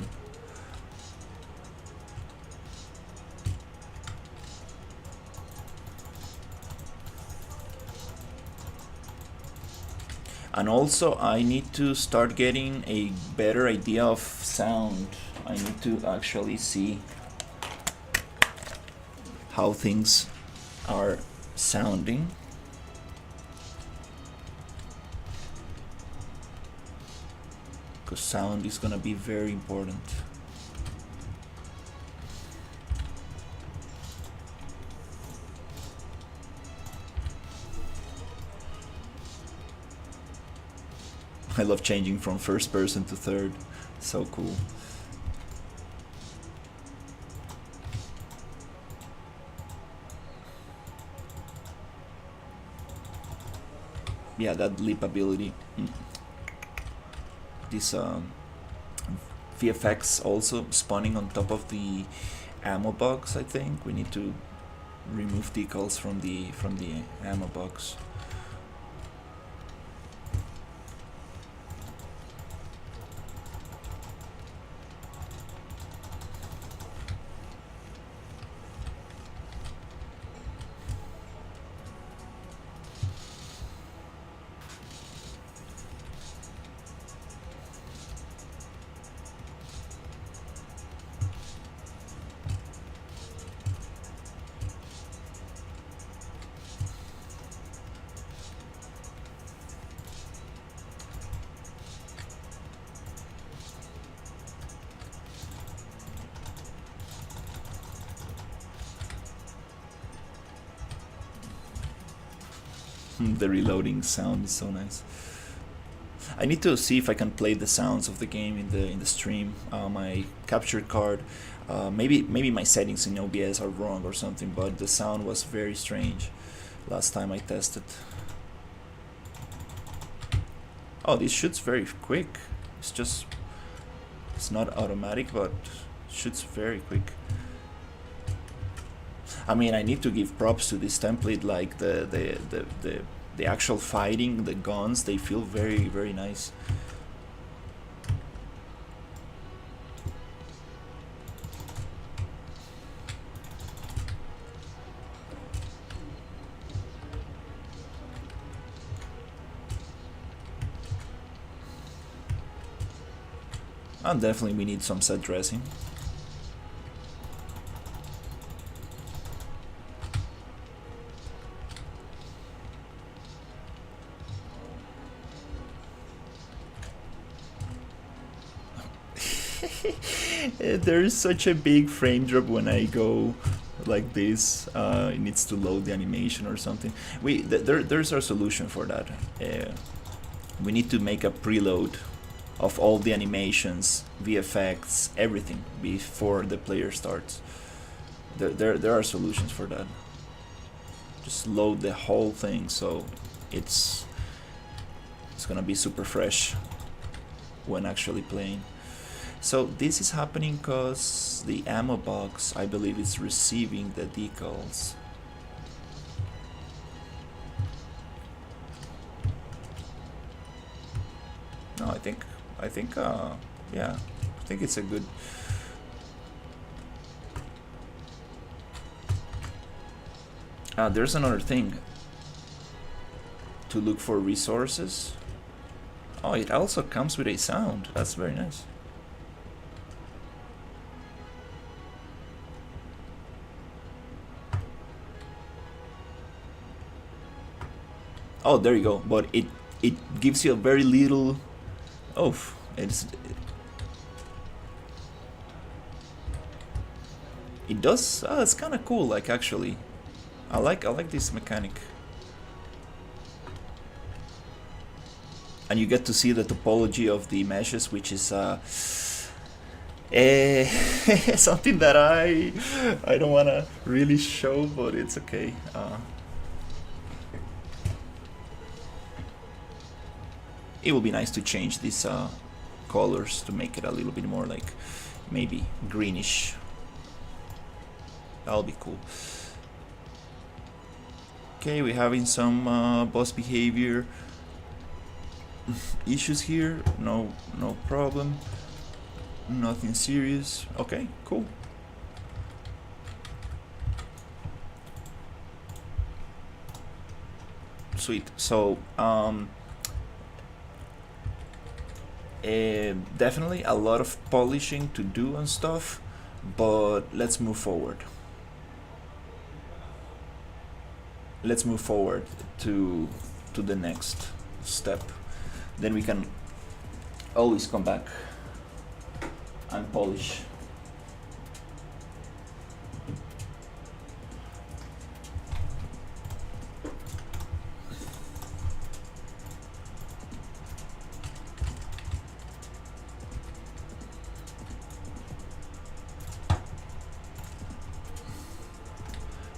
And also I need to start getting a better idea of sound. I need to actually see how things are sounding. Because sound is gonna be very important. I love changing from first person to third. So cool. Yeah, that leap ability. This VFX also spawning on top of the ammo box. I think we need to remove decals from the ammo box. The reloading sound is so nice. I need to see if I can play the sounds of the game in the stream. My capture card, maybe my settings in OBS are wrong or something, but the sound was very strange last time I tested. Oh, this shoots very quick. It's not automatic, but shoots very quick. I mean, I need to give props to this template, like the actual fighting, the guns, they feel very, very nice. And definitely we need some set dressing. There's such a big frame drop when I go like this. It needs to load the animation or something. There's our solution for that. We need to make a preload of all the animations, VFX, everything before the player starts. There are solutions for that. Just load the whole thing so it's gonna be super fresh when actually playing. So this is happening because the ammo box, I believe, is receiving the decals. No, I think, yeah, I think it's a good. There's another thing. To look for resources. Oh, it also comes with a sound. That's very nice. Oh, there you go. But it gives you a very little. Oh, it does. Oh, it's kind of cool. Like actually, I like this mechanic. And you get to see the topology of the meshes, which is something that I don't wanna really show, but it's okay. It will be nice to change these colors to make it a little bit more like maybe greenish. That'll be cool. Okay, we're having some boss behavior issues here. No problem. Nothing serious. Okay, cool. Sweet. So definitely a lot of polishing to do and stuff, but let's move forward. Let's move forward to the next step. Then we can always come back and polish.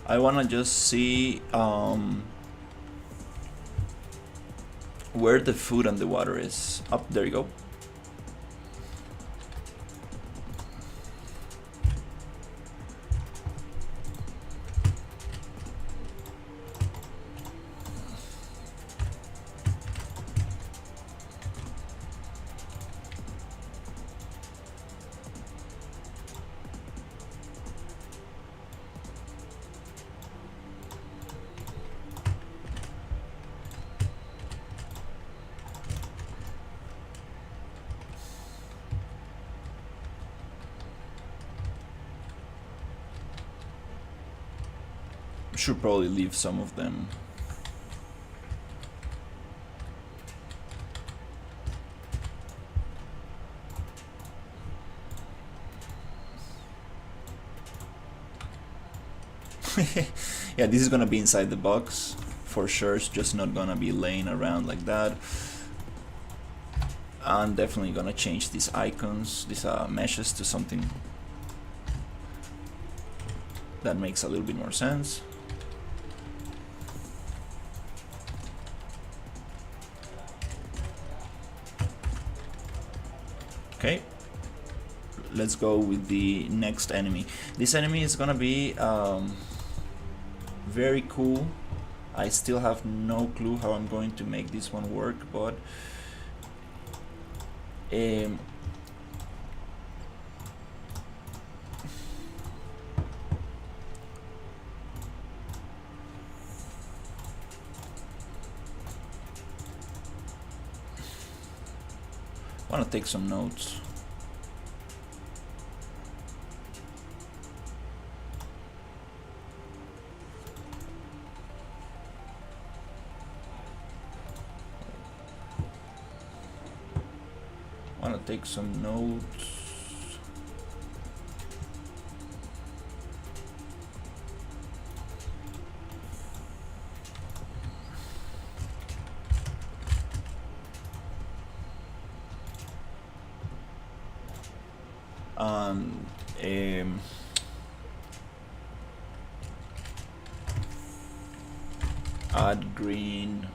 I wanna just see where the food and the water is. Up there you go. Should probably leave some of them. Yeah, this is gonna be inside the box for sure. It's just not gonna be laying around like that. I'm definitely gonna change these icons, these meshes, to something that makes a little bit more sense. Okay, let's go with the next enemy. This enemy is gonna be very cool. I still have no clue how I'm going to make this one work, but I want to take some notes. I want to take some notes. Add green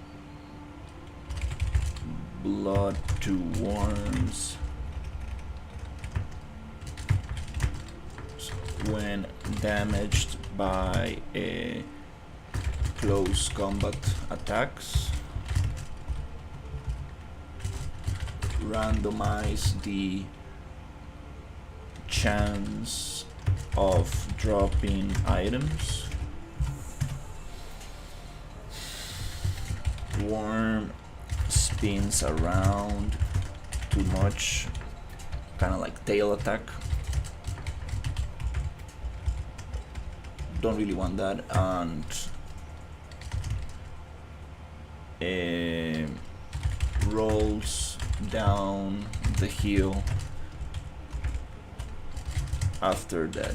blood to worms when damaged by a close combat attacks. Randomize the chance of dropping items. Worm spins around too much, kind of like tail attack. Don't really want that. And rolls down the hill after that.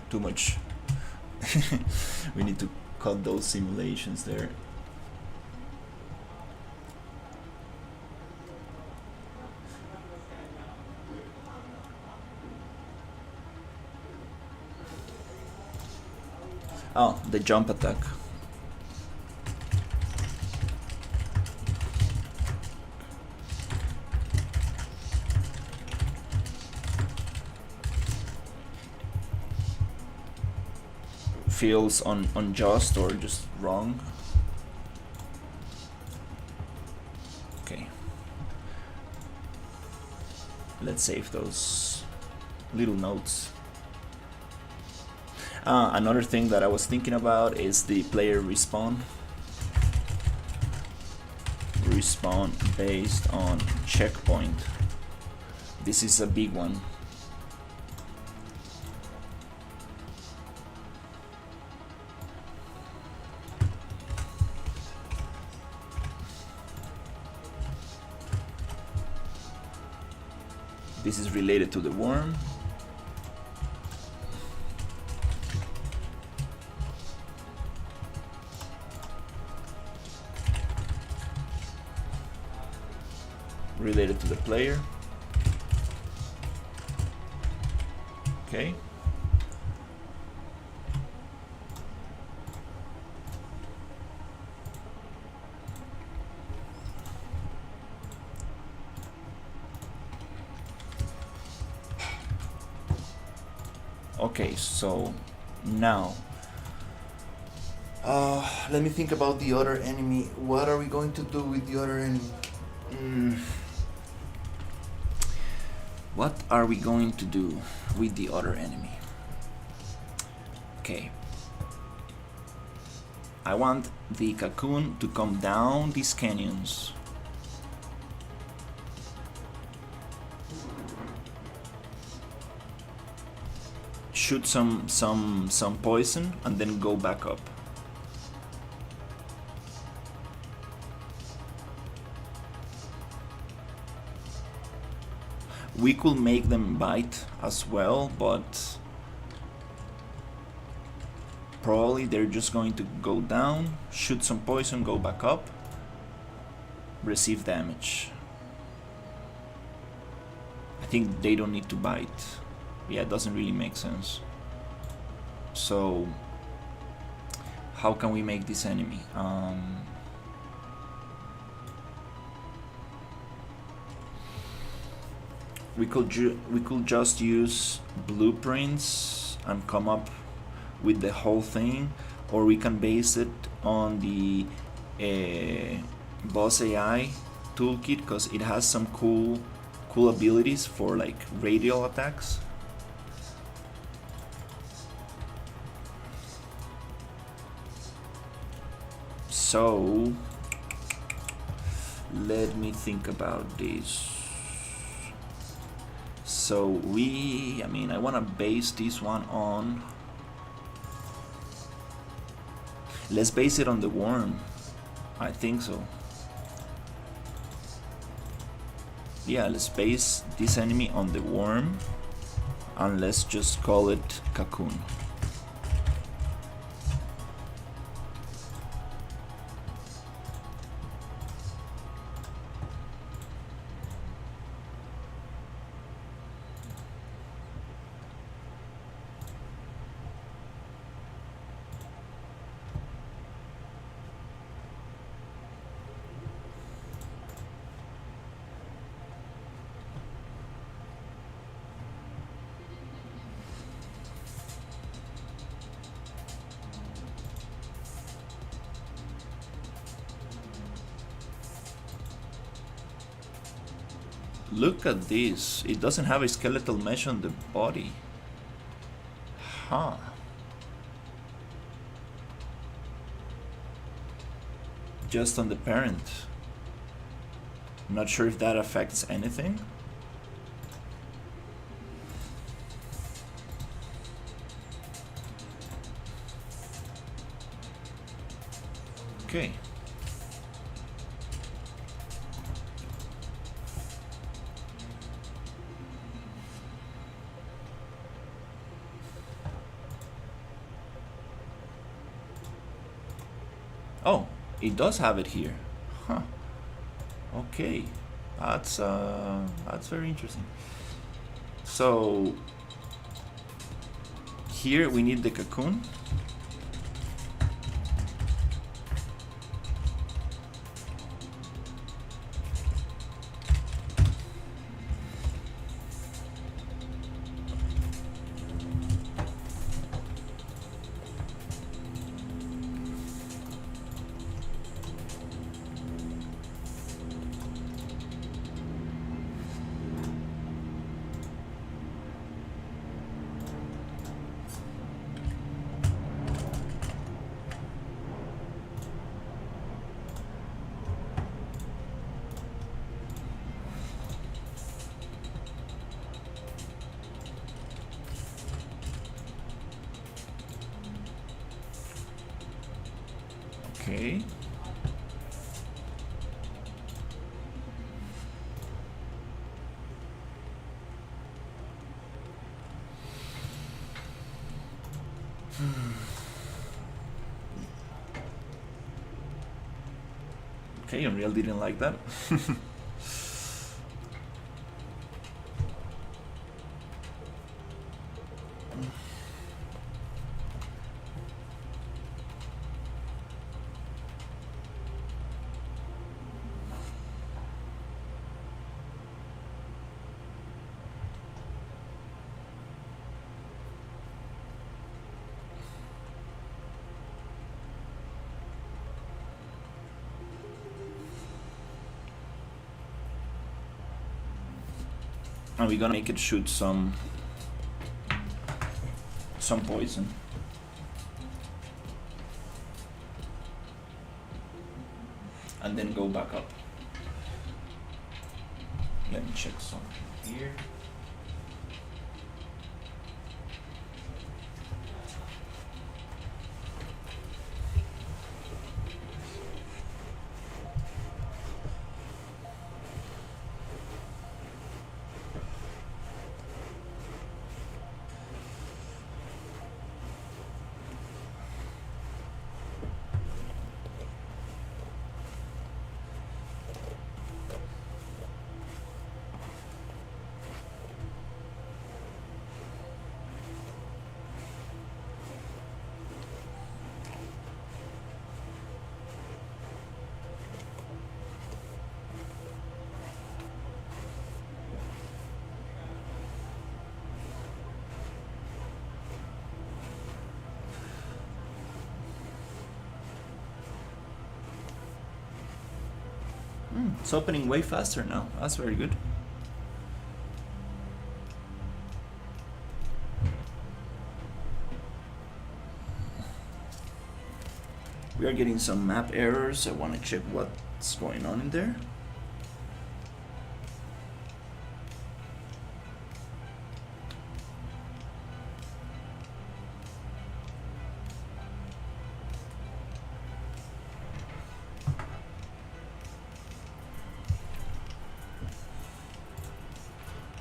Too much. We need to cut those simulations there. Oh, the jump attack. Feels unjust or just wrong. Okay. Let's save those little notes. Another thing that I was thinking about is the player respawn. Respawn based on checkpoint. This is a big one. This is related to the worm. Related to the player. Okay. Okay, so now let me think about the other enemy. What are we going to do with the other enemy? What are we going to do with the other enemy? Okay. I want the cocoon to come down these canyons. Shoot some poison and then go back up. We could make them bite as well, but probably they're just going to go down, shoot some poison, go back up, receive damage. I think they don't need to bite. Yeah, it doesn't really make sense. So how can we make this enemy? We could just use blueprints and come up with the whole thing, or we can base it on the boss AI toolkit, because it has some cool abilities for like radial attacks. So let me think about this. So I want to base this one on, let's base it on the worm. I think so. Yeah, let's base this enemy on the worm, and let's just call it cocoon. Look at this. It doesn't have a skeletal mesh on the body. Huh. Just on the parent. I'm not sure if that affects anything. Okay. Oh, it does have it here. Huh. Okay. That's very interesting. So here we need the cocoon. Okay. Okay, Unreal didn't like that. And we're gonna make it shoot some poison. And then go back up. Let me check something here. It's opening way faster now. That's very good. We are getting some map errors. I want to check what's going on in there.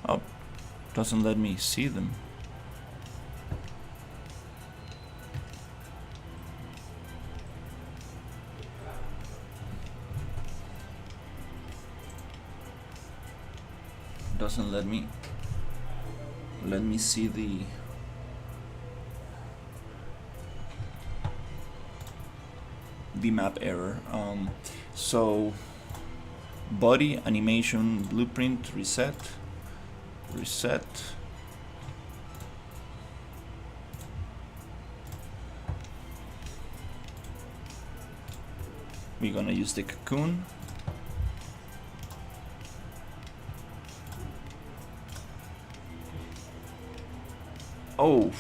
Oh, doesn't let me see them. Doesn't let me see the map error. So body animation blueprint reset. We're gonna use the cocoon. Oh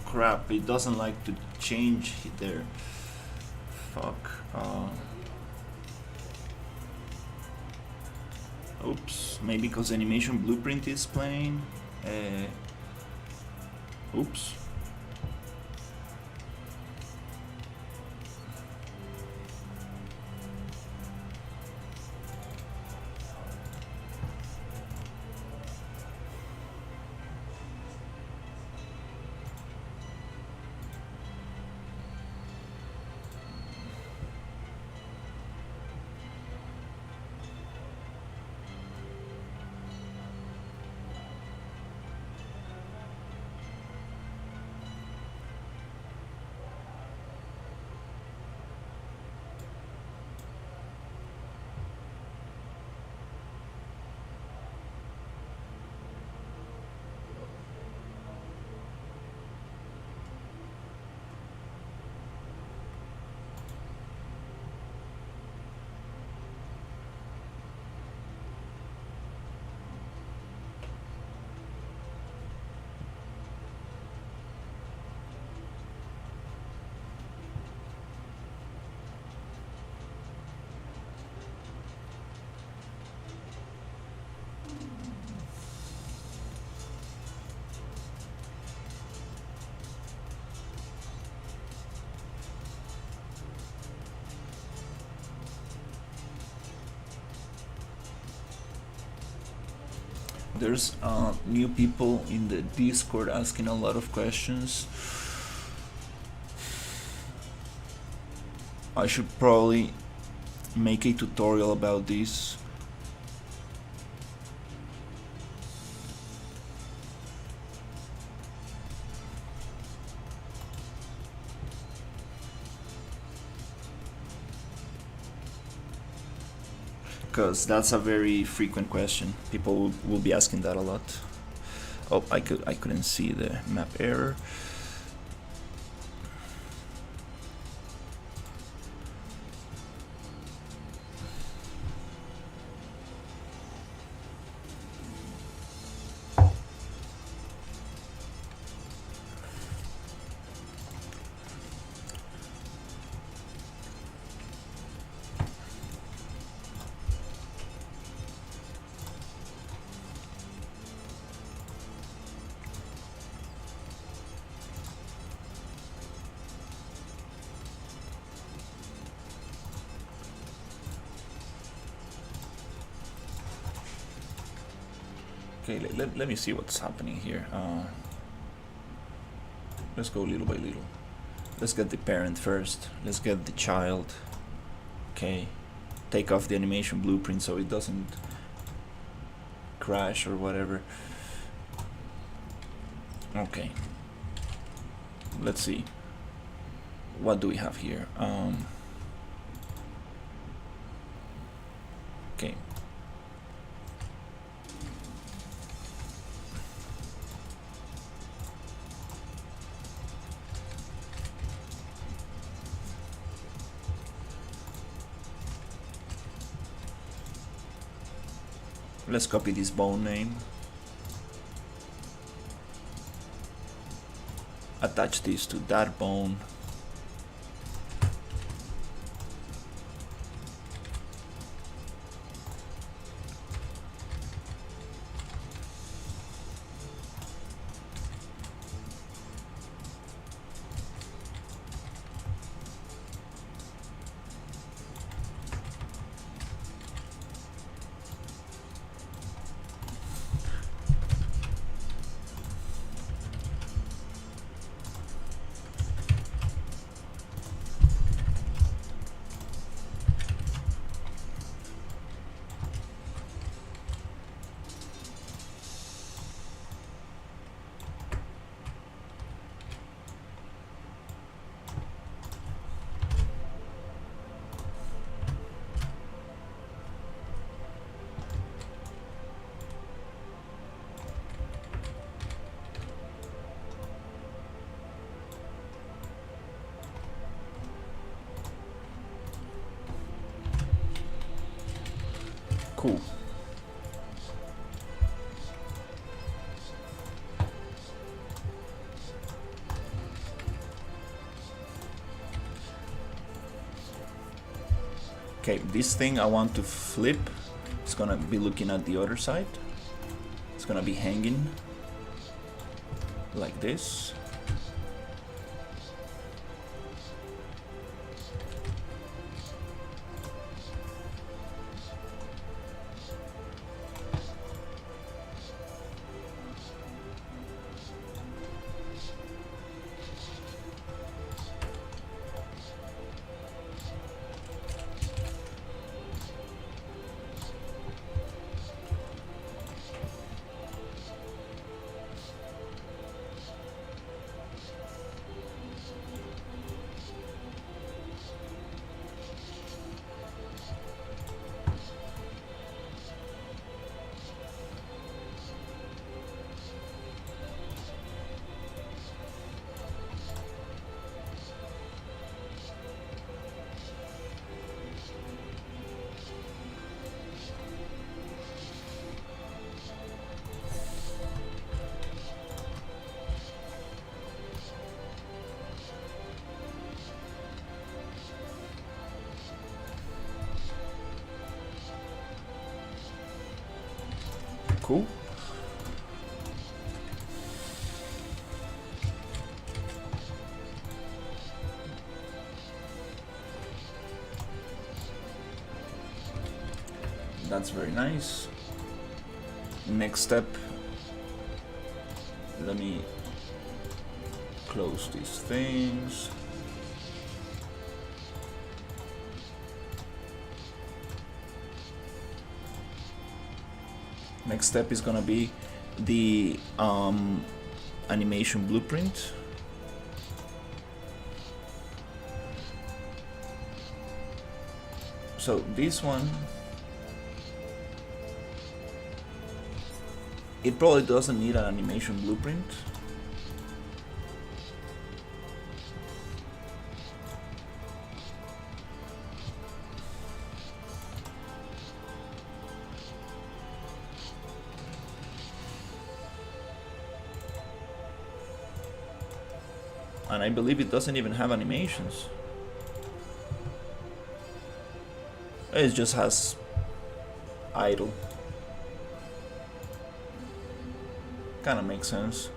crap, it doesn't like to change there. Fuck. Oops, maybe because animation blueprint is playing. Oops. There's new people in the Discord asking a lot of questions. I should probably make a tutorial about this. Because that's a very frequent question. People will be asking that a lot. Oh, I couldn't see the map error. Okay, let me see what's happening here. Let's go little by little. Let's get the parent first. Let's get the child. Okay, take off the animation blueprint so it doesn't crash or whatever. Okay, let's see. What do we have here? Okay. Let's copy this bone name. Attach this to that bone. Cool. Okay, this thing I want to flip It's gonna be looking at the other side. It's gonna be hanging like this. Cool. That's very nice. Next step, let me close these things. Next step is gonna be the animation blueprint. So this one, it probably doesn't need an animation blueprint. And I believe it doesn't even have animations. It just has idle. Kinda makes sense.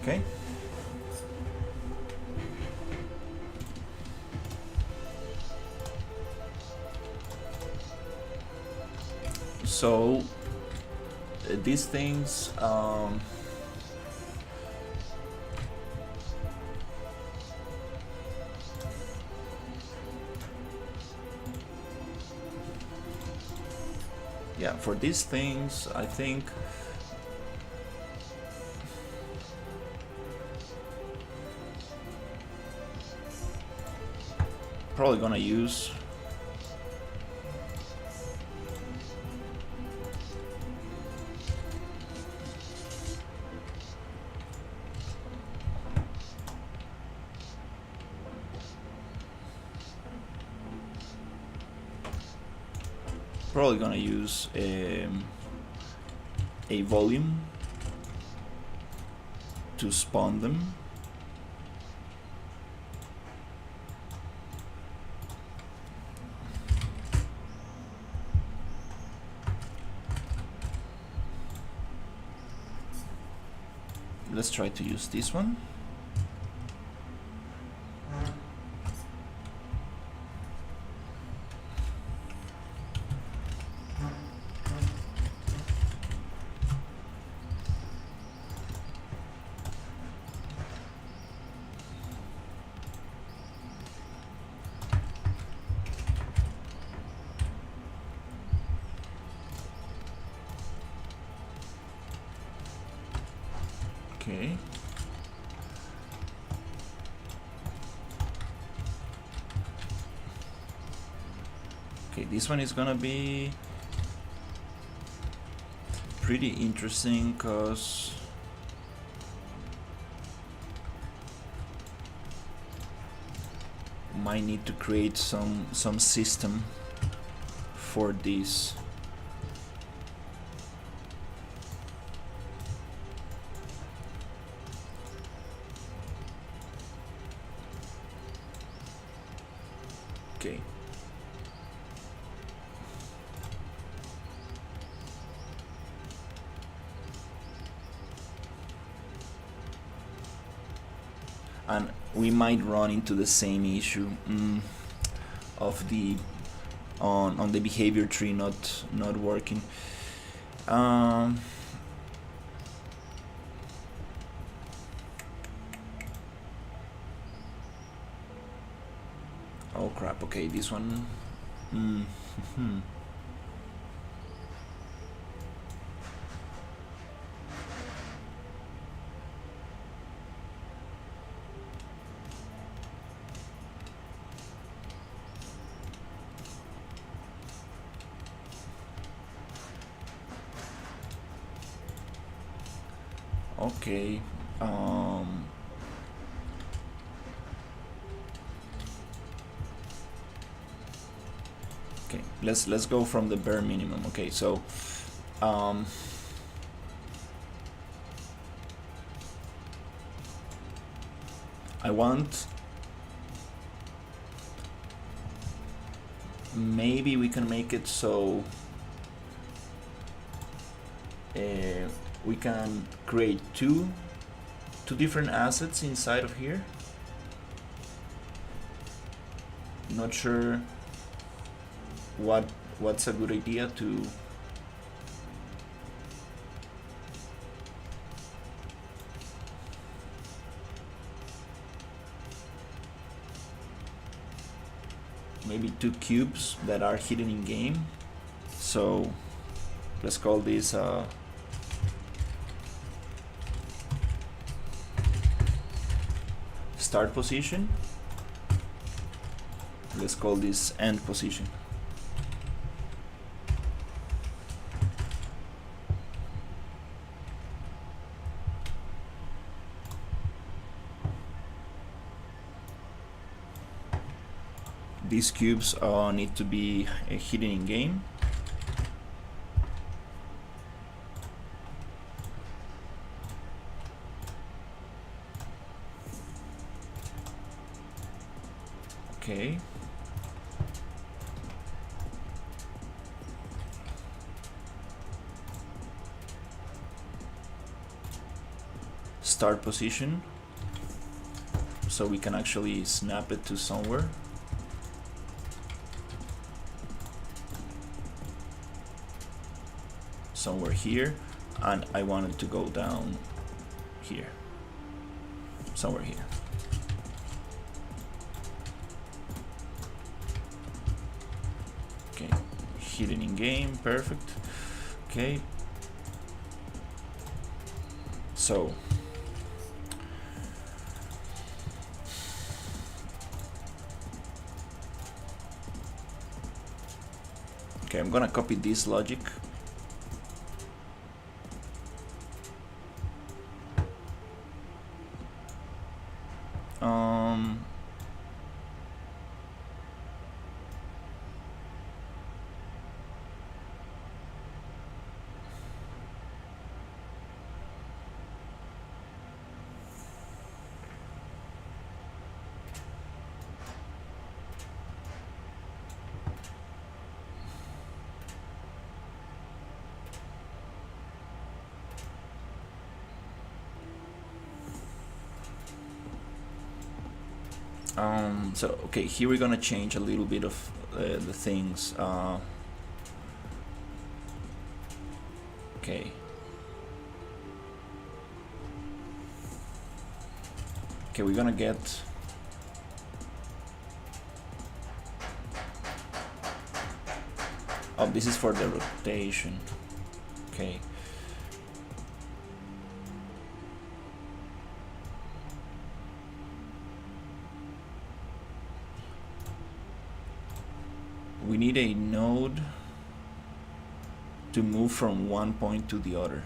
Okay. So these things yeah, for these things I think probably gonna use a volume to spawn them. Let's try to use this one. Okay. Okay, this one is gonna be pretty interesting because might need to create some system for this. Okay. And we might run into the same issue of the on the behavior tree not working. Oh crap, okay, this one. Okay. Okay, let's go from the bare minimum. Okay, so I want, maybe we can make it so we can create two different assets inside of here. Not sure what's a good idea to maybe two cubes that are hidden in game. So let's call this start position. Let's call this end position. These cubes need to be hidden in game. Okay. Start position, so we can actually snap it to somewhere. Somewhere here, and I want it to go down here, somewhere here. Okay, hidden in game, perfect. Okay, so okay, I'm gonna copy this logic. So okay, here we're gonna change a little bit of the things. Okay. Okay, we're gonna get oh, this is for the rotation. Okay. We need a node to move from one point to the other.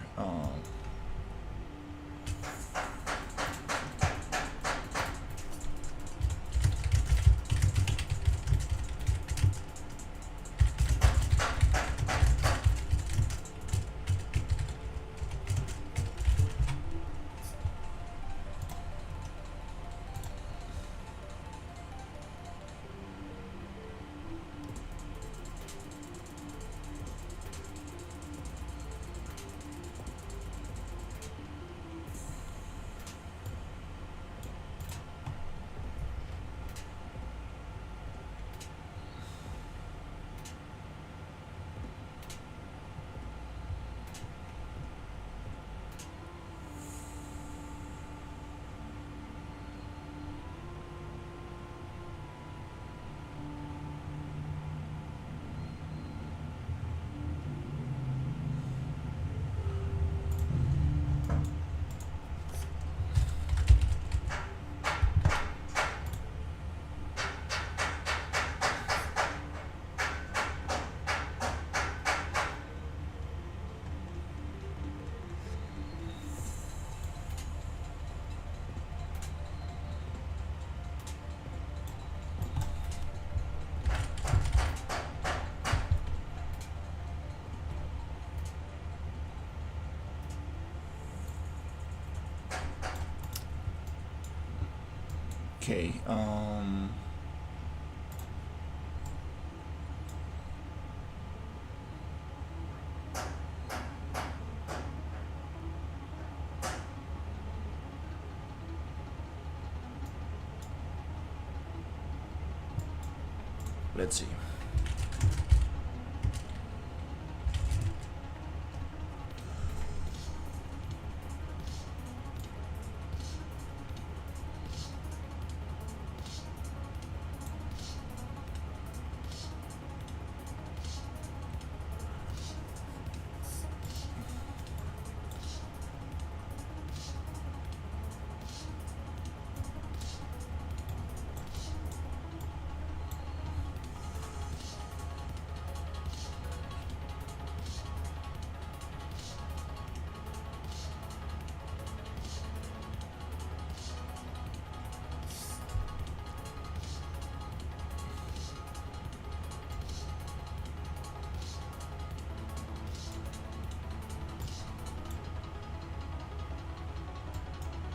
Okay. Let's see.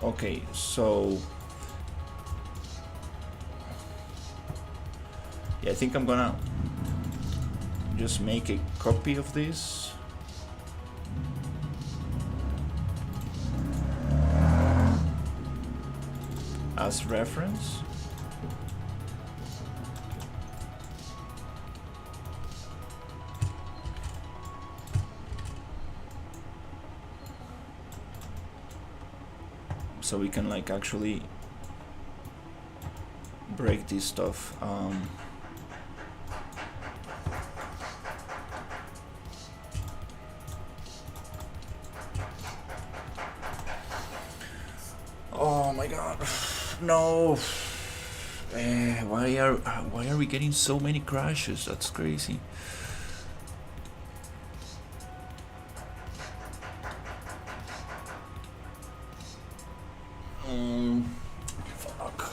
Okay, so yeah, I think I'm gonna just make a copy of this. As reference. So we can like actually break this stuff. Oh my god, no. Why are we getting so many crashes? That's crazy. Fuck.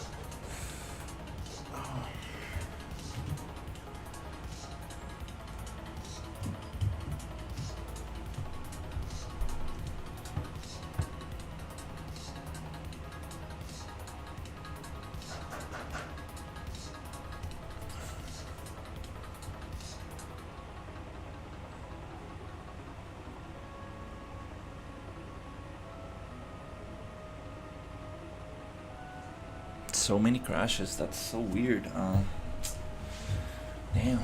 So many crashes, that's so weird. Damn.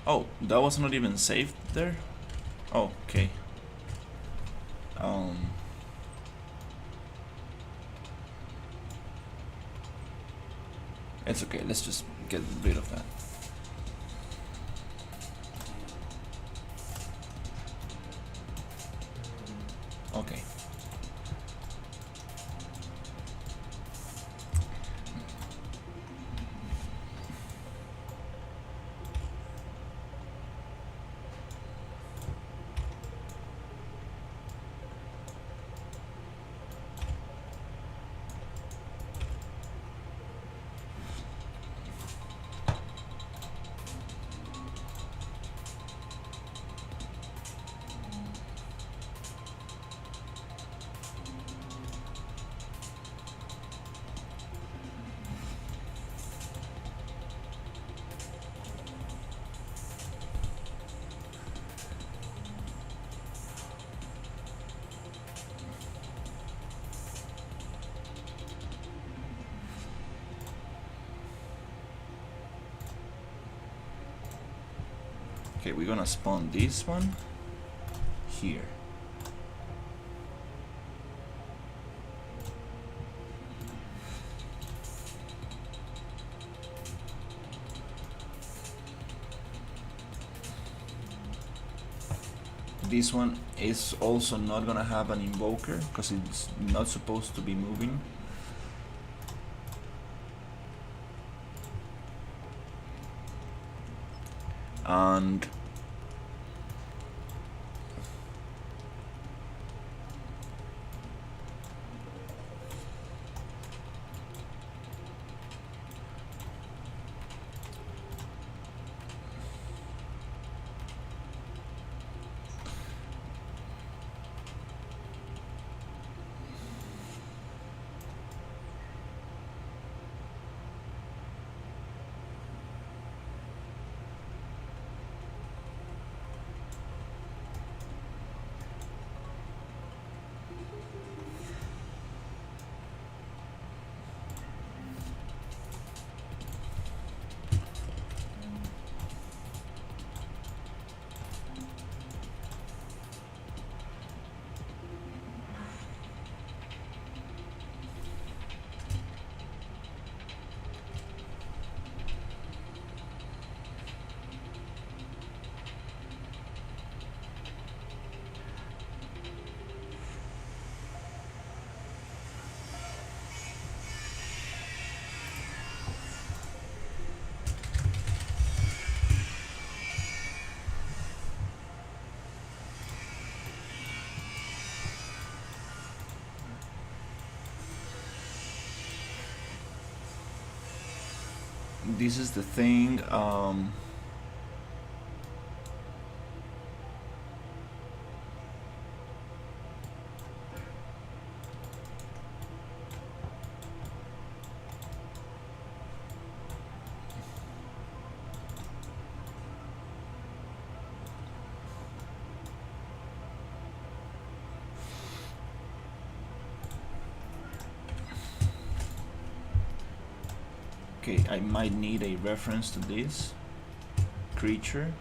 Oh, that was not even saved there? Oh, okay. It's okay, let's just get rid of that. Okay. Okay, we're gonna spawn this one here. This one is also not gonna have an invoker because it's not supposed to be moving. And this is the thing. Okay, I might need a reference to this creature.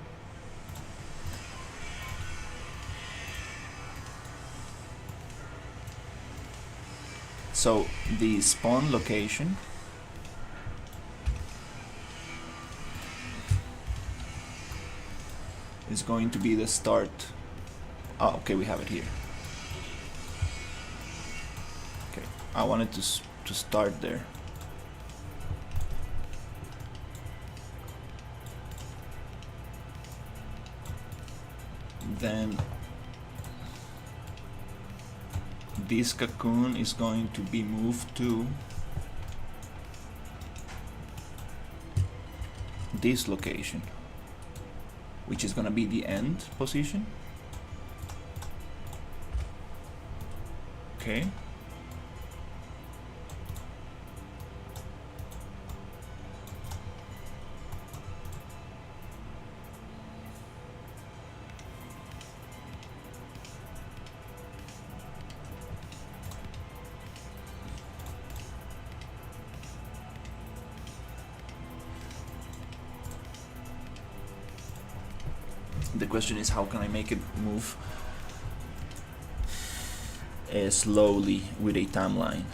So the spawn location is going to be the start. Oh, okay, we have it here. Okay, I wanted to start there. Then this cocoon is going to be moved to this location, which is going to be the end position. Okay. The question is, how can I make it move slowly with a timeline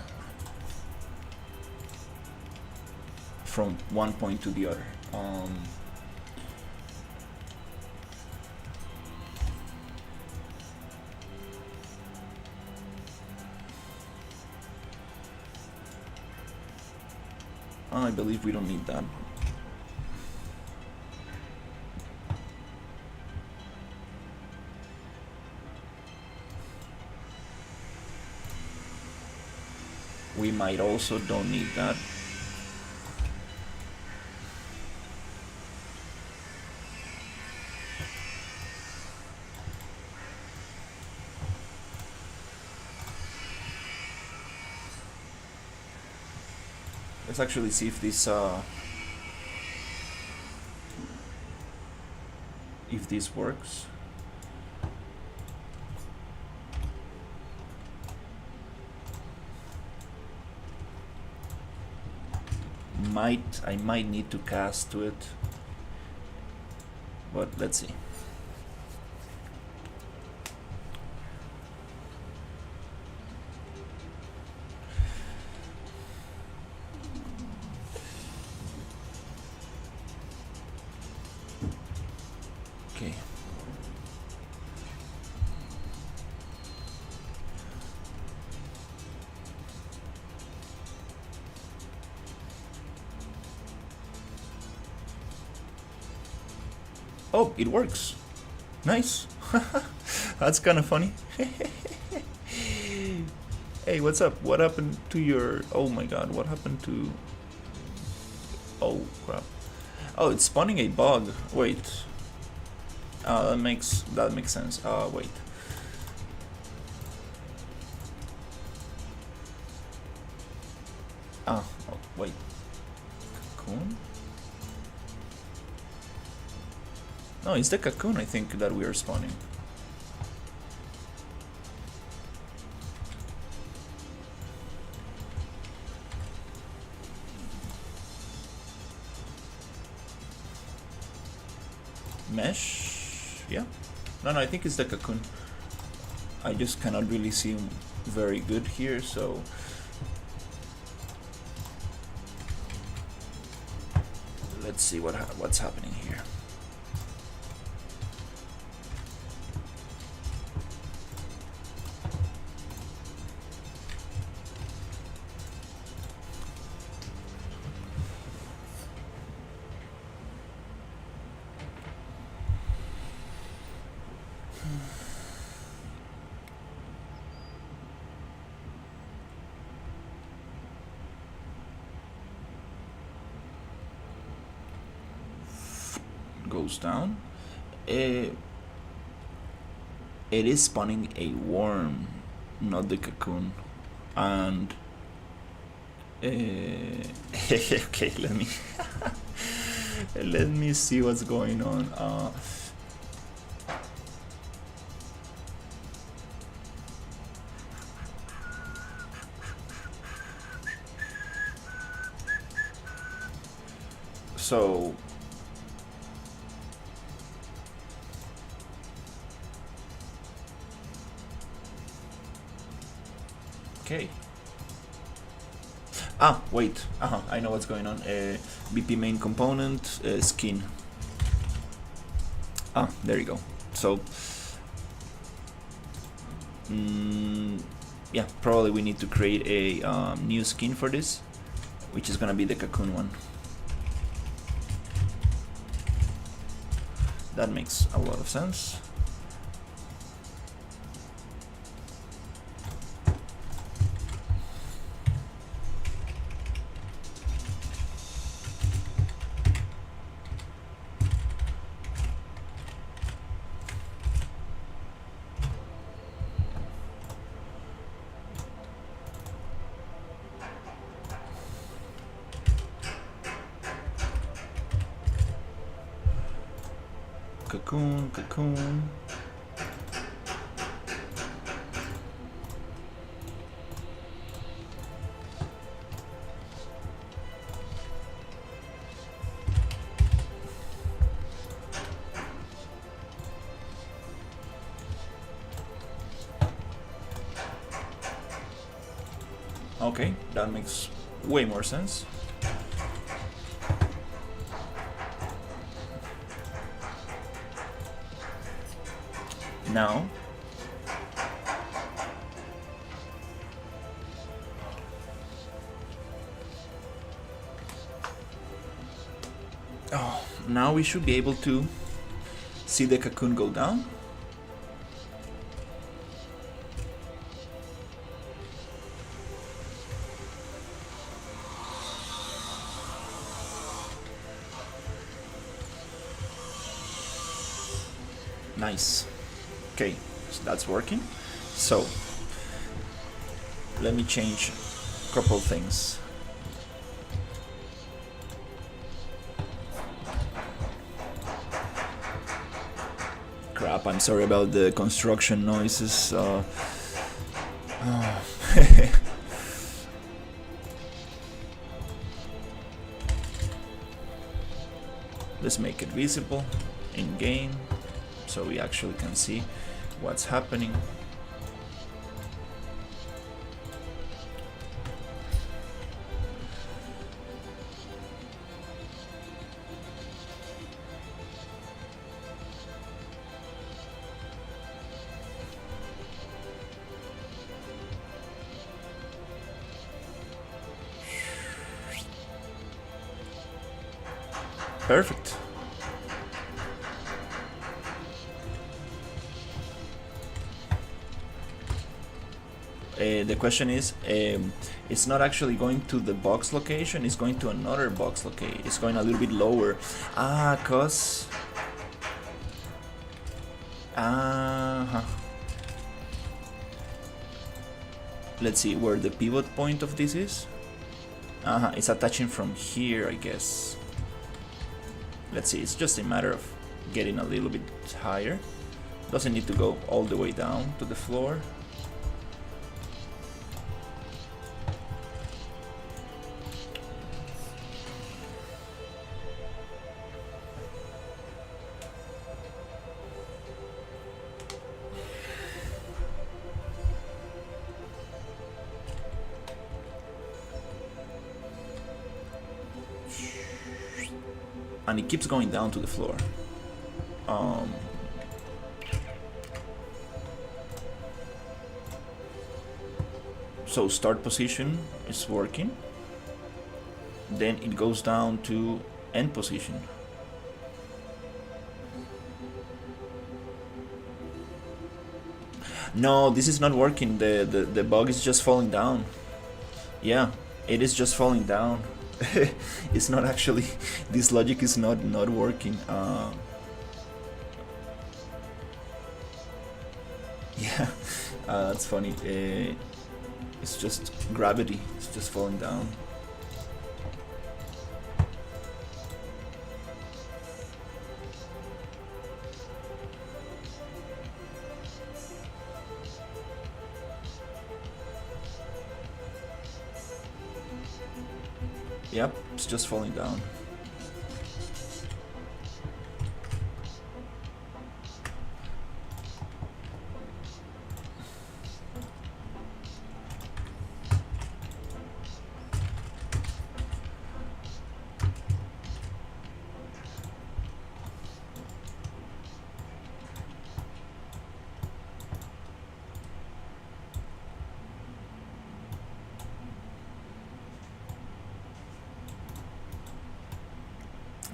from one point to the other? I believe we don't need that. We might also don't need that. Let's actually see if this works. I might need to cast to it. but let's see. Okay. Oh, it works. Nice. That's kind of funny. Hey, what's up? What happened to your... Oh my god, what happened to... Oh, crap. Oh, it's spawning a bug. Wait. That makes sense. Wait. Oh, wait. Cocoon? No, it's the cocoon, I think, that we are spawning. Mesh? Yeah. No, I think it's the cocoon. I just cannot really see very good here, so... Let's see what's happening here. Goes down. It is spawning a worm, not the cocoon. And okay, let me see what's going on. So okay. Ah, wait. I know what's going on. BP main component, skin. Ah, there you go. So, yeah, probably we need to create a new skin for this, which is gonna be the cocoon one. That makes a lot of sense. Cocoon. Okay, that makes way more sense. Now, now we should be able to see the cocoon go down. Nice. Okay, so that's working. So let me change a couple things. Crap, I'm sorry about the construction noises. Let's make it visible. in game so we actually can see what's happening. Perfect. The question is, it's not actually going to the box location, it's going to another box location. It's going a little bit lower. Cause... Let's see where the pivot point of this is. It's attaching from here, I guess. Let's see, it's just a matter of getting a little bit higher. Doesn't need to go all the way down to the floor. And it keeps going down to the floor. So start position is working. Then it goes down to end position. No, this is not working. The bug is just falling down. Yeah, it is just falling down. It's not actually, this logic is not working. Yeah, that's funny. It's just gravity, it's just falling down. Yep, it's just falling down.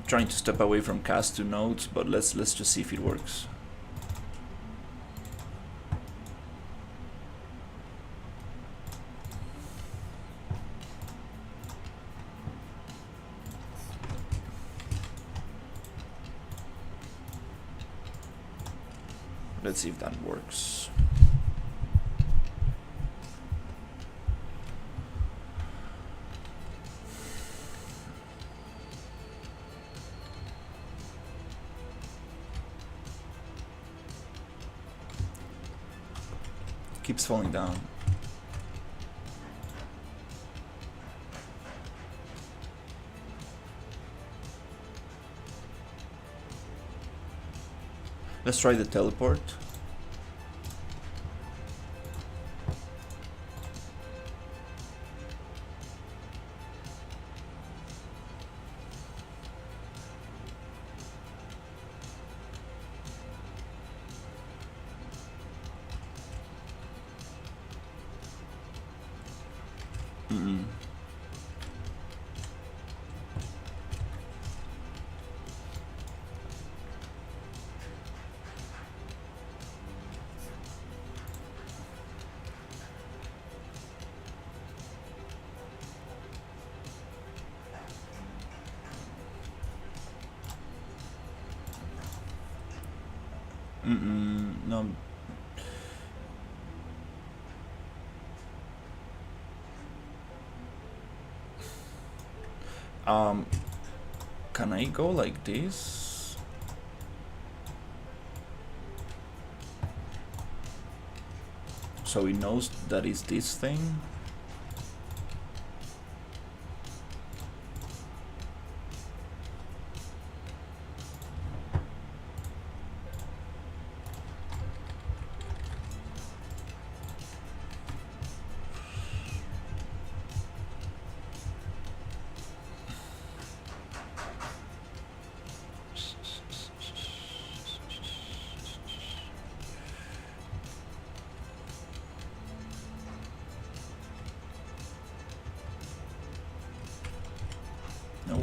Trying to step away from cast to nodes, but let's just see if it works. Let's see if that works. Keeps falling down. Let's try the teleport. No. Can I go like this? So he knows that it's this thing. No.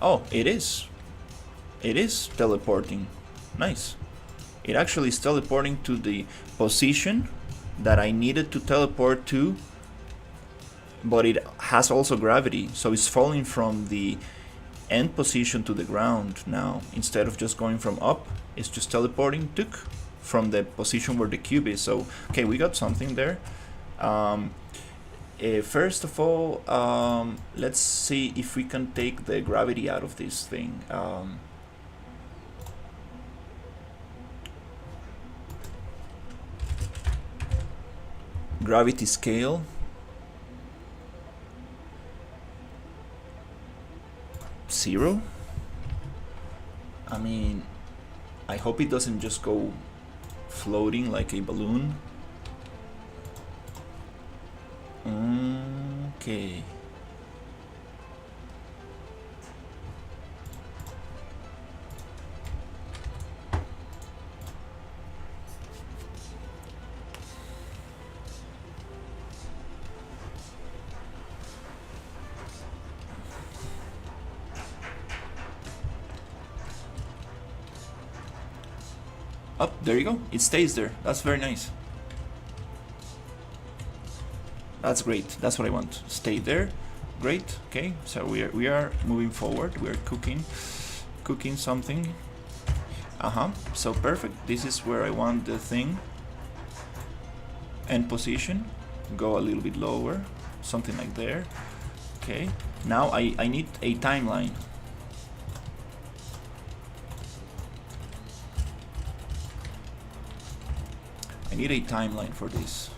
Oh, it is. It is teleporting. Nice. It actually is teleporting to the position that I needed to teleport to, but it has also gravity, so it's falling from the end position to the ground now. Instead of just going from up, it's just teleporting from the position where the cube is. So, okay, we got something there. First of all, let's see if we can take the gravity out of this thing. Gravity scale. 0. I mean, I hope it doesn't just go floating like a balloon. Okay. Oh, there you go. It stays there. That's very nice. That's great. That's what I want. Stay there. Great. Okay. So we are moving forward. We are cooking something. So perfect. This is where I want the thing. End position. Go a little bit lower. Something like there. Okay. Now I need a timeline. I need a timeline for this.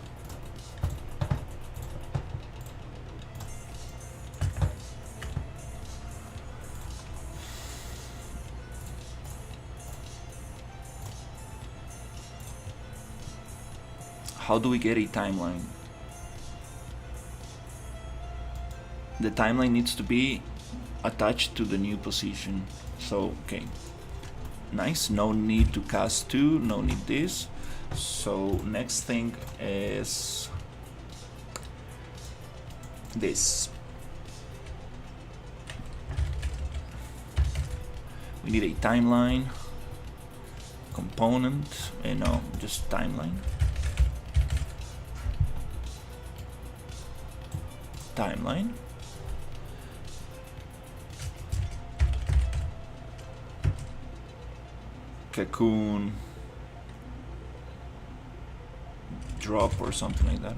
How do we get a timeline? The timeline needs to be attached to the new position. So, okay. Nice. No need to cast 2. No need this. So next thing is this. We need a timeline component, no, just timeline. Timeline. Cocoon. Drop or something like that.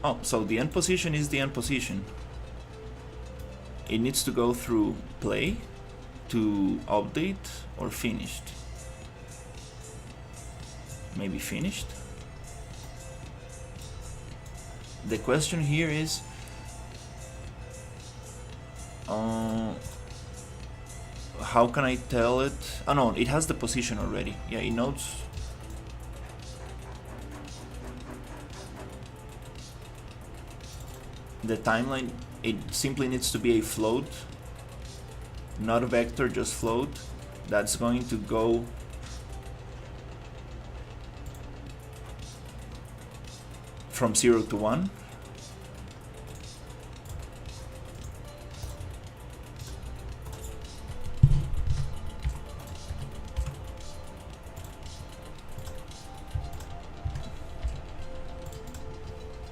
Oh, so the end position is the end position. It needs to go through play to update or finished. Maybe finished. The question here is how can I tell it? Oh no, it has the position already. Yeah, it knows. The timeline, it simply needs to be a float, not a vector, just float. That's going to go from 0 to 1.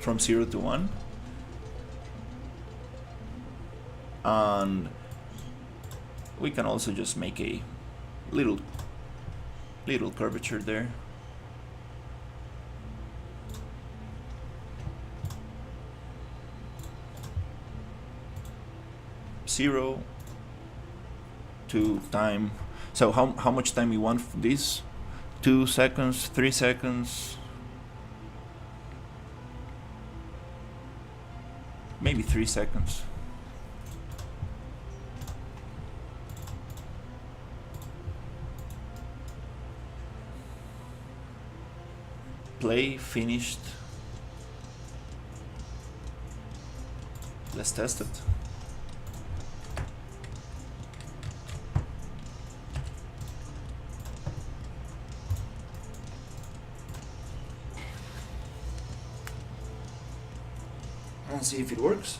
From 0 to 1. And we can also just make a little curvature there. Zero to time. So how much time you want for this? 2 seconds, 3 seconds. maybe 3 seconds. Play, finished. Let's test it. Let's see if it works.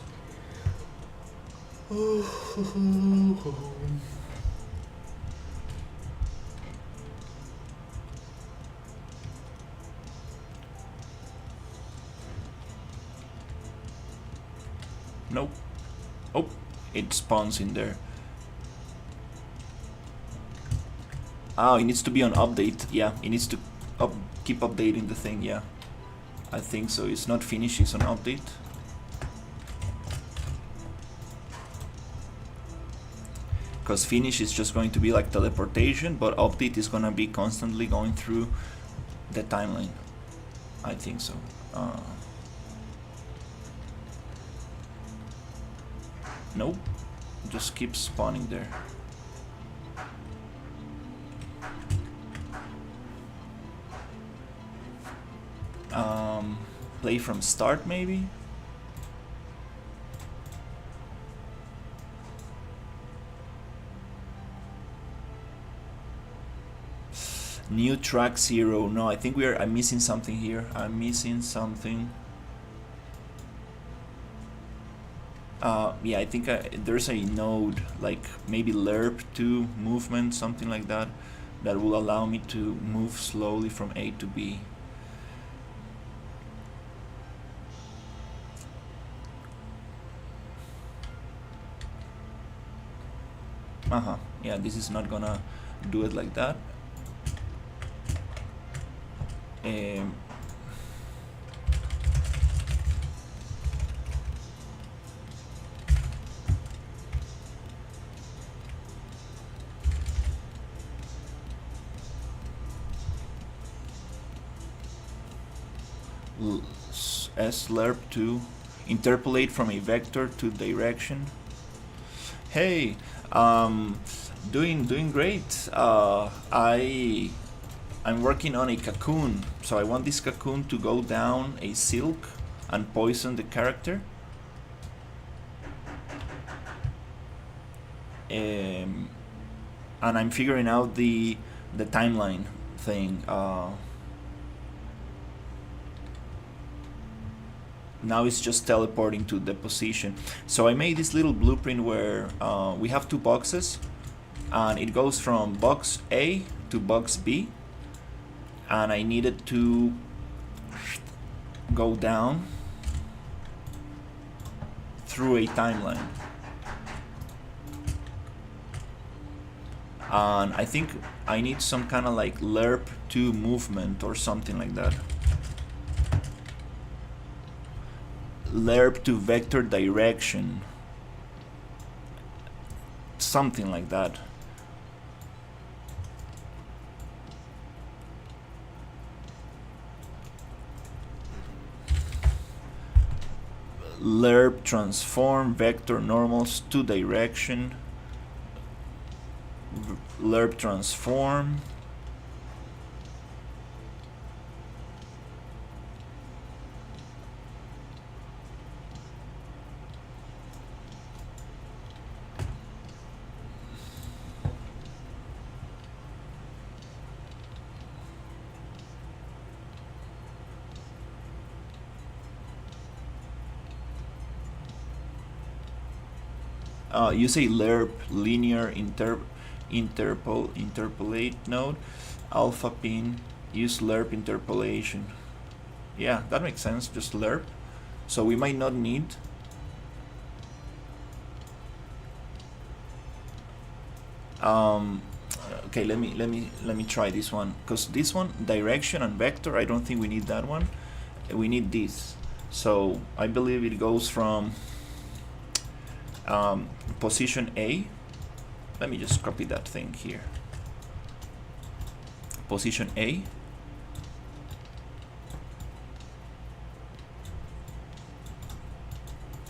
Nope. Oh, it spawns in there. Oh, it needs to be on update. Yeah, it needs to keep updating the thing. Yeah, I think so. It's not finished, it's on update. Because finish is just going to be like teleportation, but update is gonna be constantly going through the timeline. I think so. Nope, just keeps spawning there. Play from start maybe? New track 0. No, I think I'm missing something here. I'm missing something. Yeah, I think there's a node, like maybe lerp to movement, something like that, that will allow me to move slowly from A to B. Yeah, this is not gonna do it like that. Slerp to interpolate from a vector to direction. Hey, doing great. I'm working on a cocoon, so I want this cocoon to go down a silk and poison the character. And I'm figuring out the timeline thing. Now it's just teleporting to the position. So I made this little blueprint where we have 2 boxes, and it goes from box A to box B, and I needed to go down through a timeline. And I think I need some kind of like lerp to movement or something like that. Lerp to vector direction, something like that. Lerp transform vector normals to direction. Lerp transform. You say lerp linear interpolate node, alpha pin, use lerp interpolation. Yeah, that makes sense, just lerp. So we might not need okay, let me try this one, because this one, direction and vector, I don't think we need that one. We need this. So I believe it goes from position A. Let me just copy that thing here. Position A.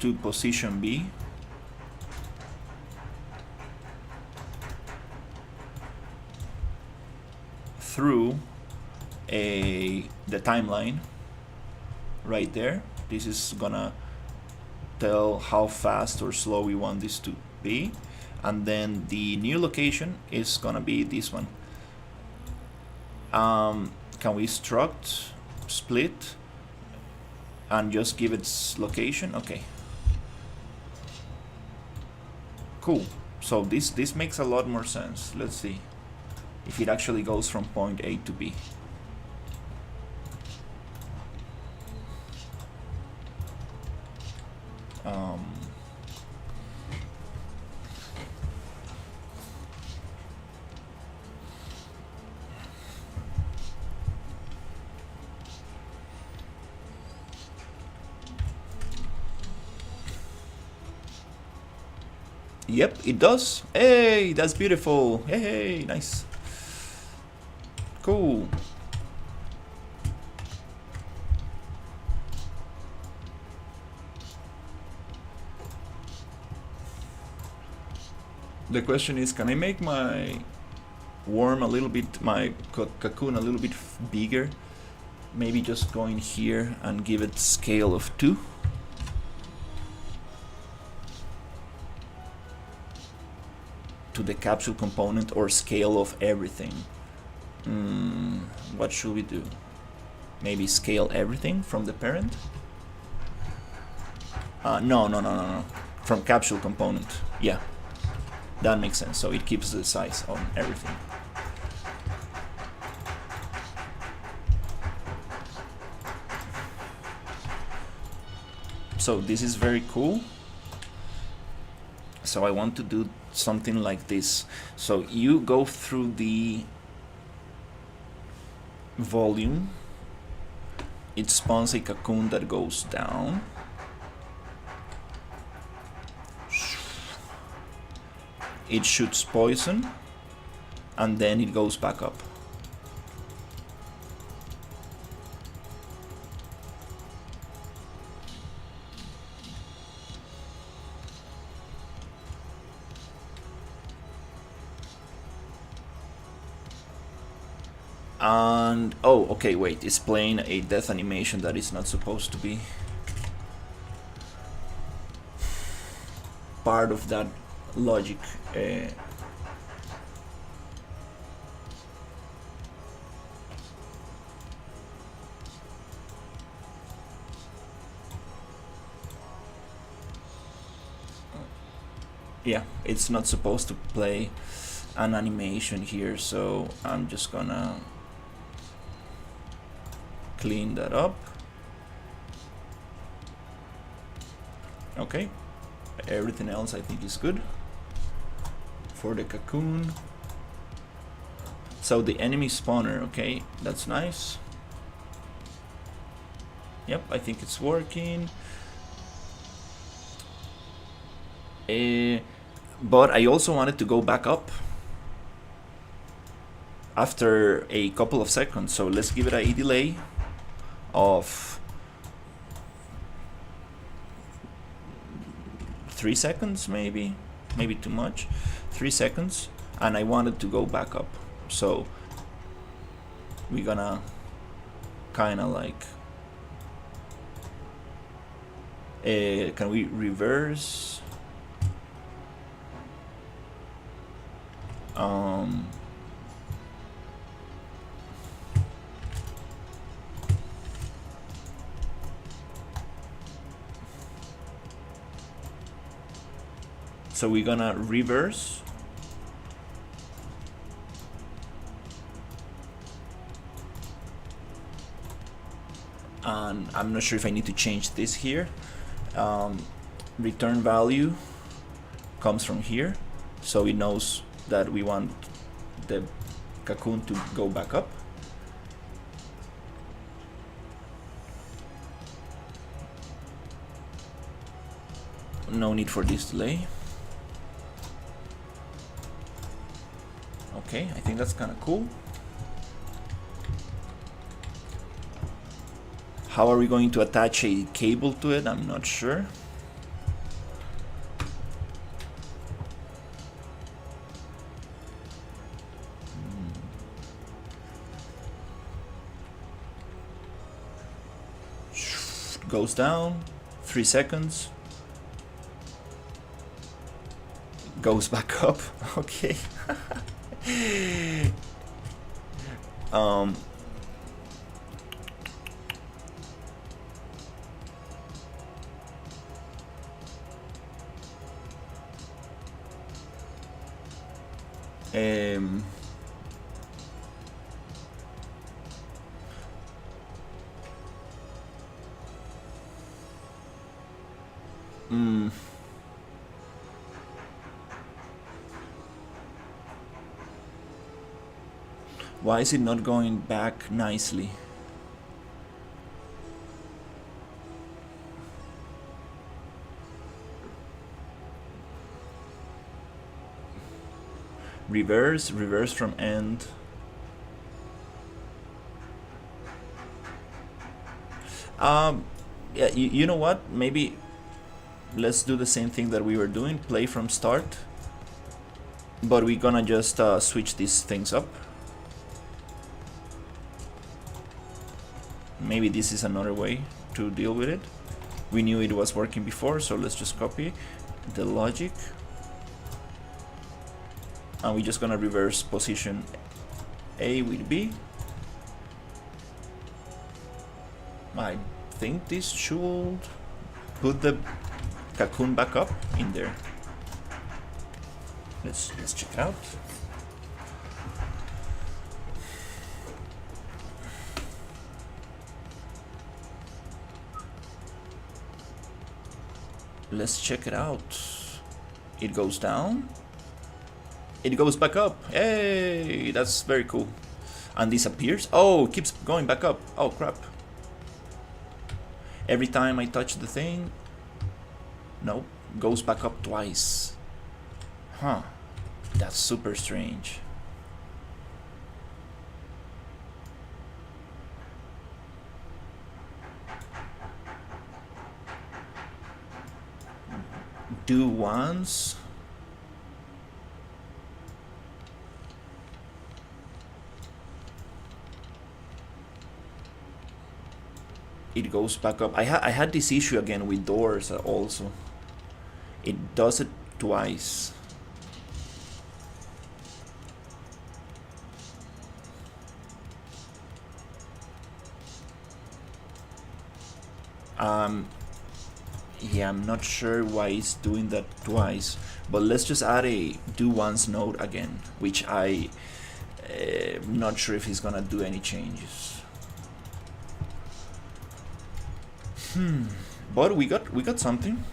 to position B. Through the timeline right there. This is gonna tell how fast or slow we want this to be, and then the new location is gonna be this one. Can we struct split and just give its location? Okay, cool. So this makes a lot more sense. Let's see if it actually goes from point A to B. Yep, it does. Hey, that's beautiful. Hey, nice. Cool. The question is, can I make my worm a little bit, my cocoon a little bit bigger? Maybe just go in here and give it scale of 2. To the capsule component, or scale of everything. What should we do? Maybe scale everything from the parent? No. From capsule component. Yeah, that makes sense. So it keeps the size on everything. So this is very cool. So I want to do something like this. So you go through the volume. It spawns a cocoon that goes down. It shoots poison, and then it goes back up. And oh, okay, wait, it's playing a death animation that is not supposed to be part of that logic. Yeah, it's not supposed to play an animation here, so I'm just gonna clean that up. Okay, everything else I think is good for the cocoon. So the enemy spawner, okay, that's nice. Yep, I think it's working. But I also wanted to go back up after a couple of seconds, so let's give it a delay of 3 seconds, maybe too much. 3 seconds, and I wanted to go back up, so we're gonna kind of like can we reverse? So we're gonna reverse. And I'm not sure if I need to change this here. Return value comes from here, so it knows that we want the cocoon to go back up. No need for this delay. Okay, I think that's kind of cool. How are we going to attach a cable to it? I'm not sure. Goes down. 3 seconds. Goes back up. Okay. um, um, mm, why is it not going back nicely? Reverse from end. Yeah, you know what? Maybe let's do the same thing that we were doing. Play from start. But we're gonna just switch these things up. Maybe this is another way to deal with it. We knew it was working before, so let's just copy the logic. And we're just gonna reverse position A with B. I think this should put the cocoon back up in there. Let's check it out. Let's check it out. It goes down. It goes back up. Hey, that's very cool. And disappears. Oh, it keeps going back up. Oh crap. Every time I touch the thing, nope, goes back up twice. Huh, that's super strange. Do once. It goes back up. I had this issue again with doors also. It does it twice. Yeah, I'm not sure why it's doing that twice, but let's just add a do once node again, which I'm not sure if he's gonna do any changes. But we got something.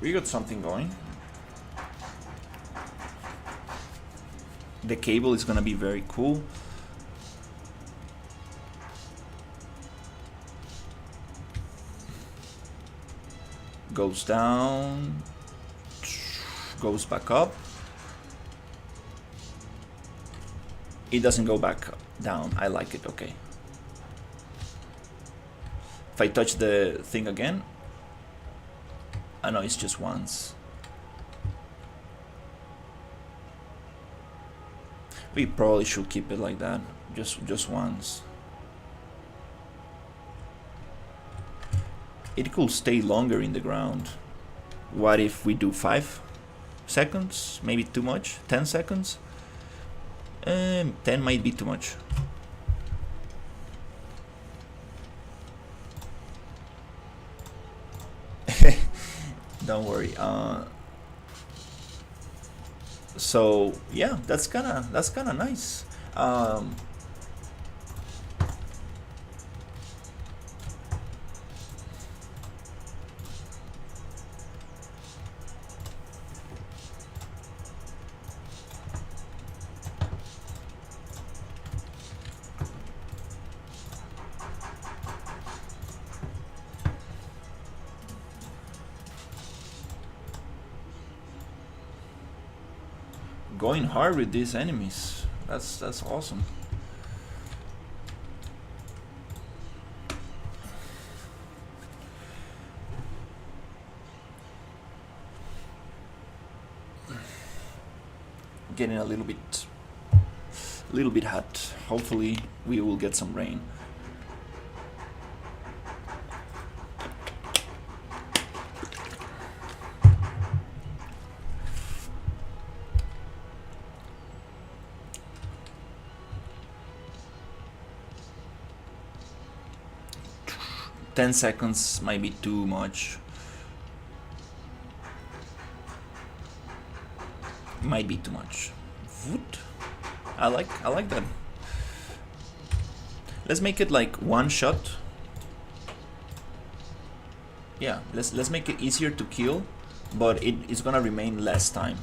We got something going. The cable is gonna be very cool. Goes down, goes back up. It doesn't go back down. I like it. Okay. If I touch the thing again, I know it's just once. We probably should keep it like that, just once. It could stay longer in the ground. What if we do 5 seconds? Maybe too much? 10 seconds? 10 might be too much. Don't worry. So yeah, that's kinda nice. Going hard with these enemies. That's awesome. Getting a little bit A little bit hot. Hopefully we will get some rain. Ten seconds might be too much. Might be too much. Woot. I like that. Let's make it like one shot. Yeah, let's make it easier to kill, but it's gonna remain less time.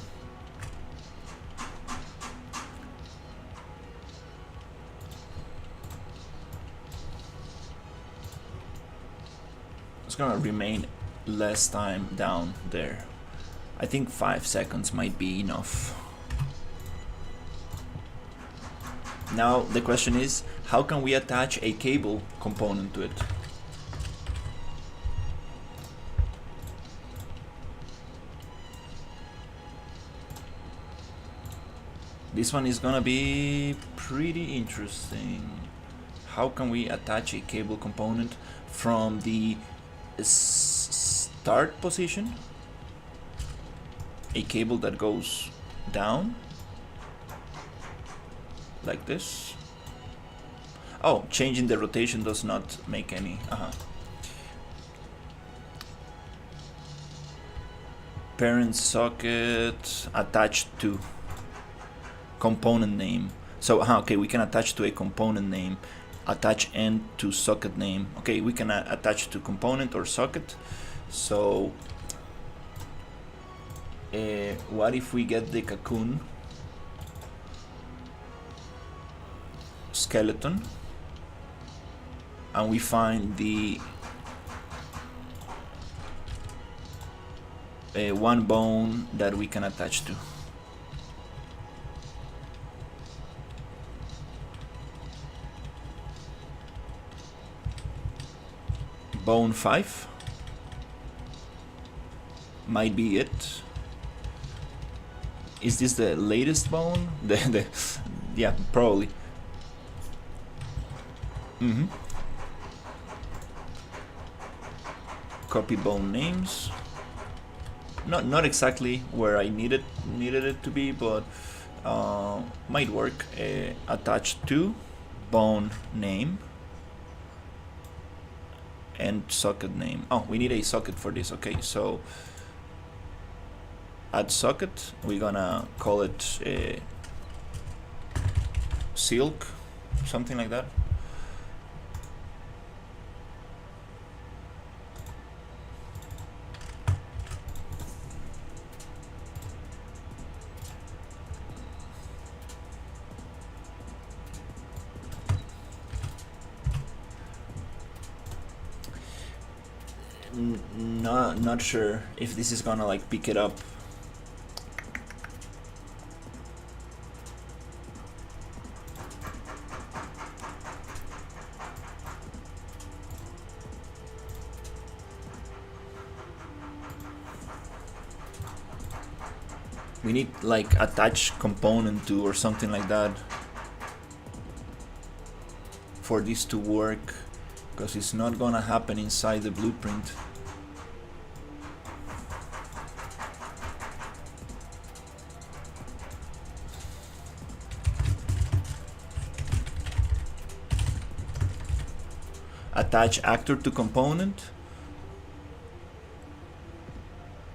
It's gonna remain less time down there. I think 5 seconds might be enough. Now the question is, how can we attach a cable component to it? This one is gonna be pretty interesting. How can we attach a cable component from the start position? A cable that goes down like this. Oh, changing the rotation does not make any. Parent socket attached to component name. So okay, we can attach to a component name. Attach end to socket name. Okay, we can attach to component or socket. So what if we get the cocoon skeleton and we find the one bone that we can attach to? Bone 5 might be it. Is this the latest bone? Yeah, probably. Copy bone names. Not exactly where I needed it to be, but might work. Attached to bone name and socket name. Oh, we need a socket for this. Okay, so add socket. We're gonna call it silk, something like that. Not sure if this is gonna like pick it up. We need like attach component to or something like that for this to work, because it's not gonna happen inside the blueprint. Attach actor to component.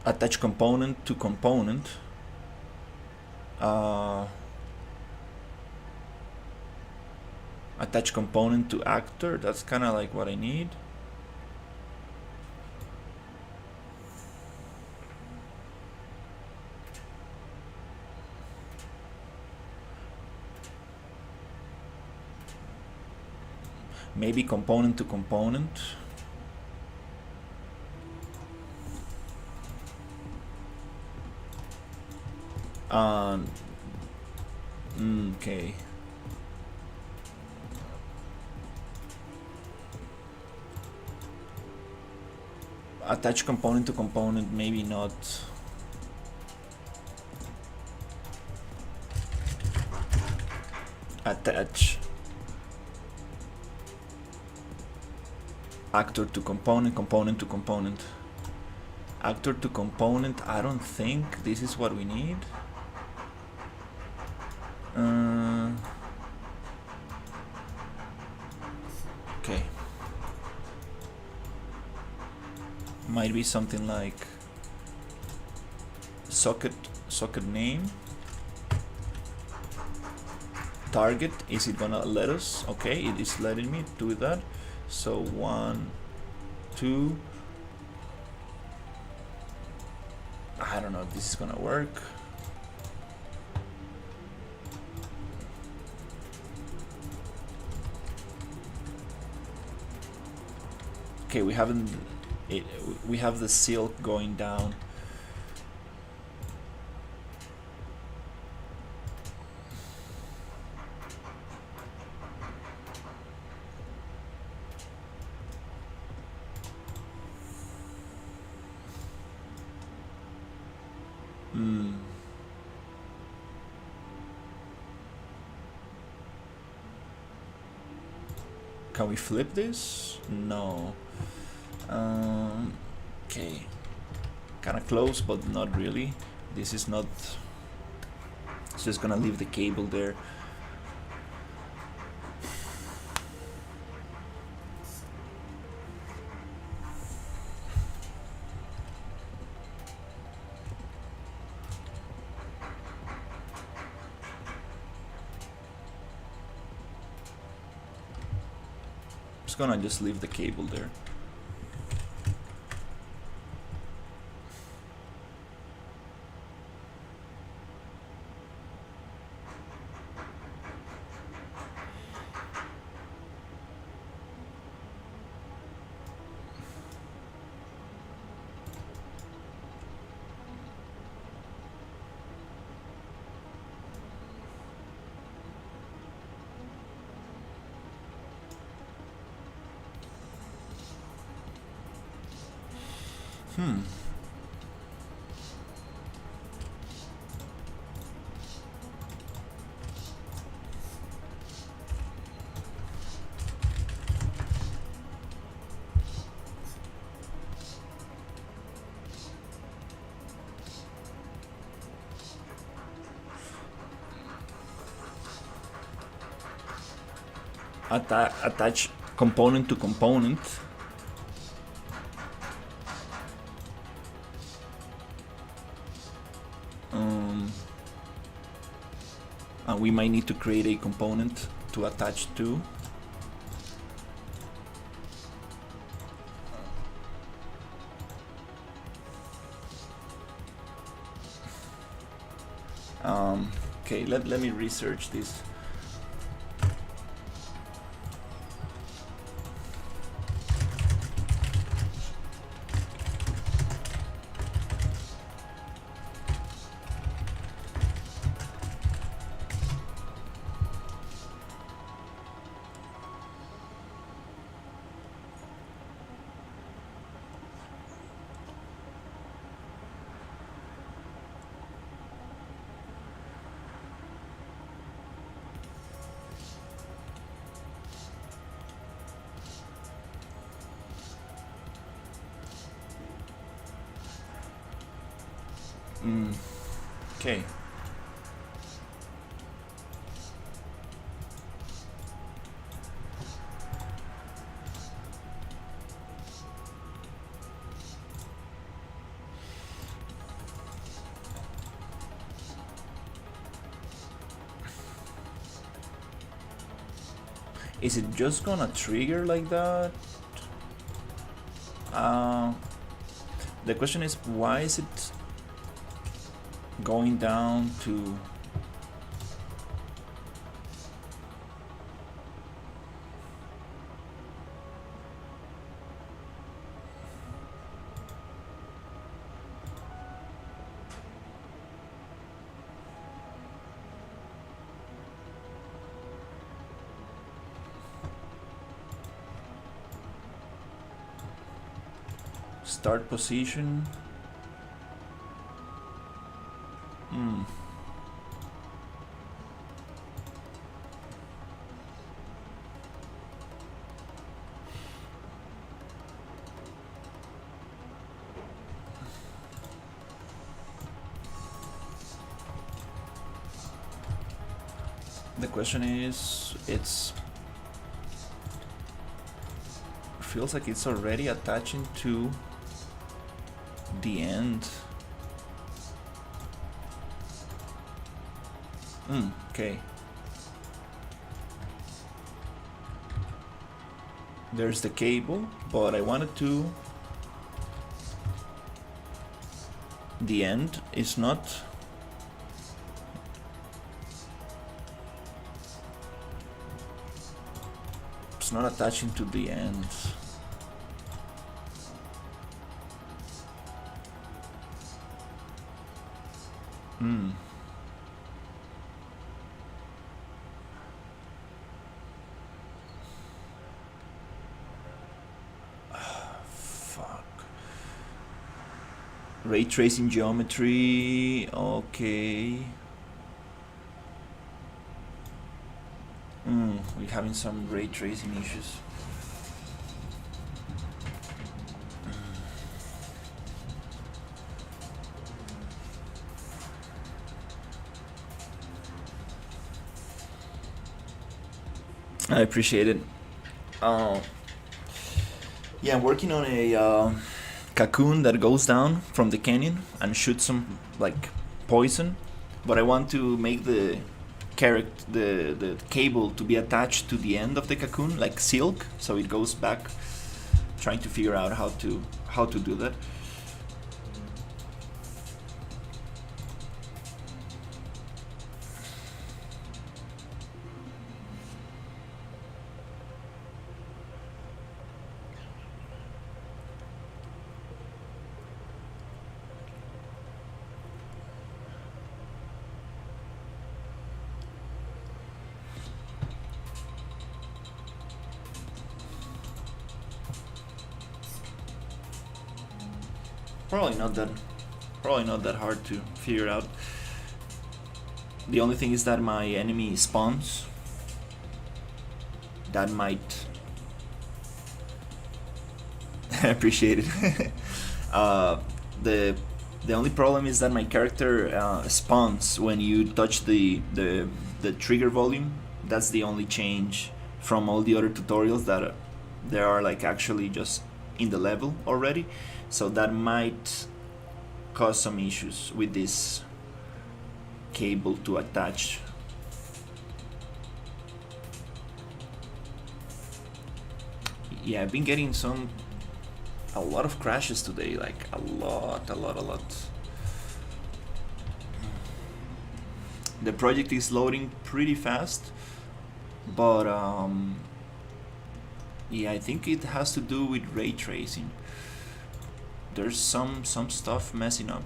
Attach component to component. Attach component to actor. That's kind of like what I need. Maybe component to component. Okay. Attach component to component, maybe not. attach actor to component, component to component. Actor to component, I don't think this is what we need. Okay. Might be something like socket name. Target, is it gonna let us? Okay, it is letting me do that. So 1, 2. I don't know if this is gonna work. Okay, we haven't. We have the silk going down. Can we flip this? No. Okay. Kind of close, but not really. This is not. It's just gonna leave the cable there. It's gonna just leave the cable there. Attach component to component. And we might need to create a component to attach to. Okay, let me research this. Okay. Is it just gonna trigger like that? The question is, why is it going down to start position? The question is, it's feels like it's already attaching to the end. Okay. There's the cable, but I wanted to... The end is not... It's not attaching to the end. Ray tracing geometry, okay. We're having some ray tracing issues. I appreciate it. Yeah, I'm working on a cocoon that goes down from the canyon and shoots some like poison, but I want to make the cable to be attached to the end of the cocoon like silk, so it goes back. Trying to figure out how to do that. Probably not that hard to figure out. The only thing is that my enemy spawns. That might... I appreciate it. The only problem is that my character spawns when you touch the trigger volume. That's the only change from all the other tutorials that there are like actually just in the level already. So that might cause some issues with this cable to attach. Yeah, I've been getting a lot of crashes today, like a lot. The project is loading pretty fast, but yeah, I think it has to do with ray tracing. There's some stuff messing up.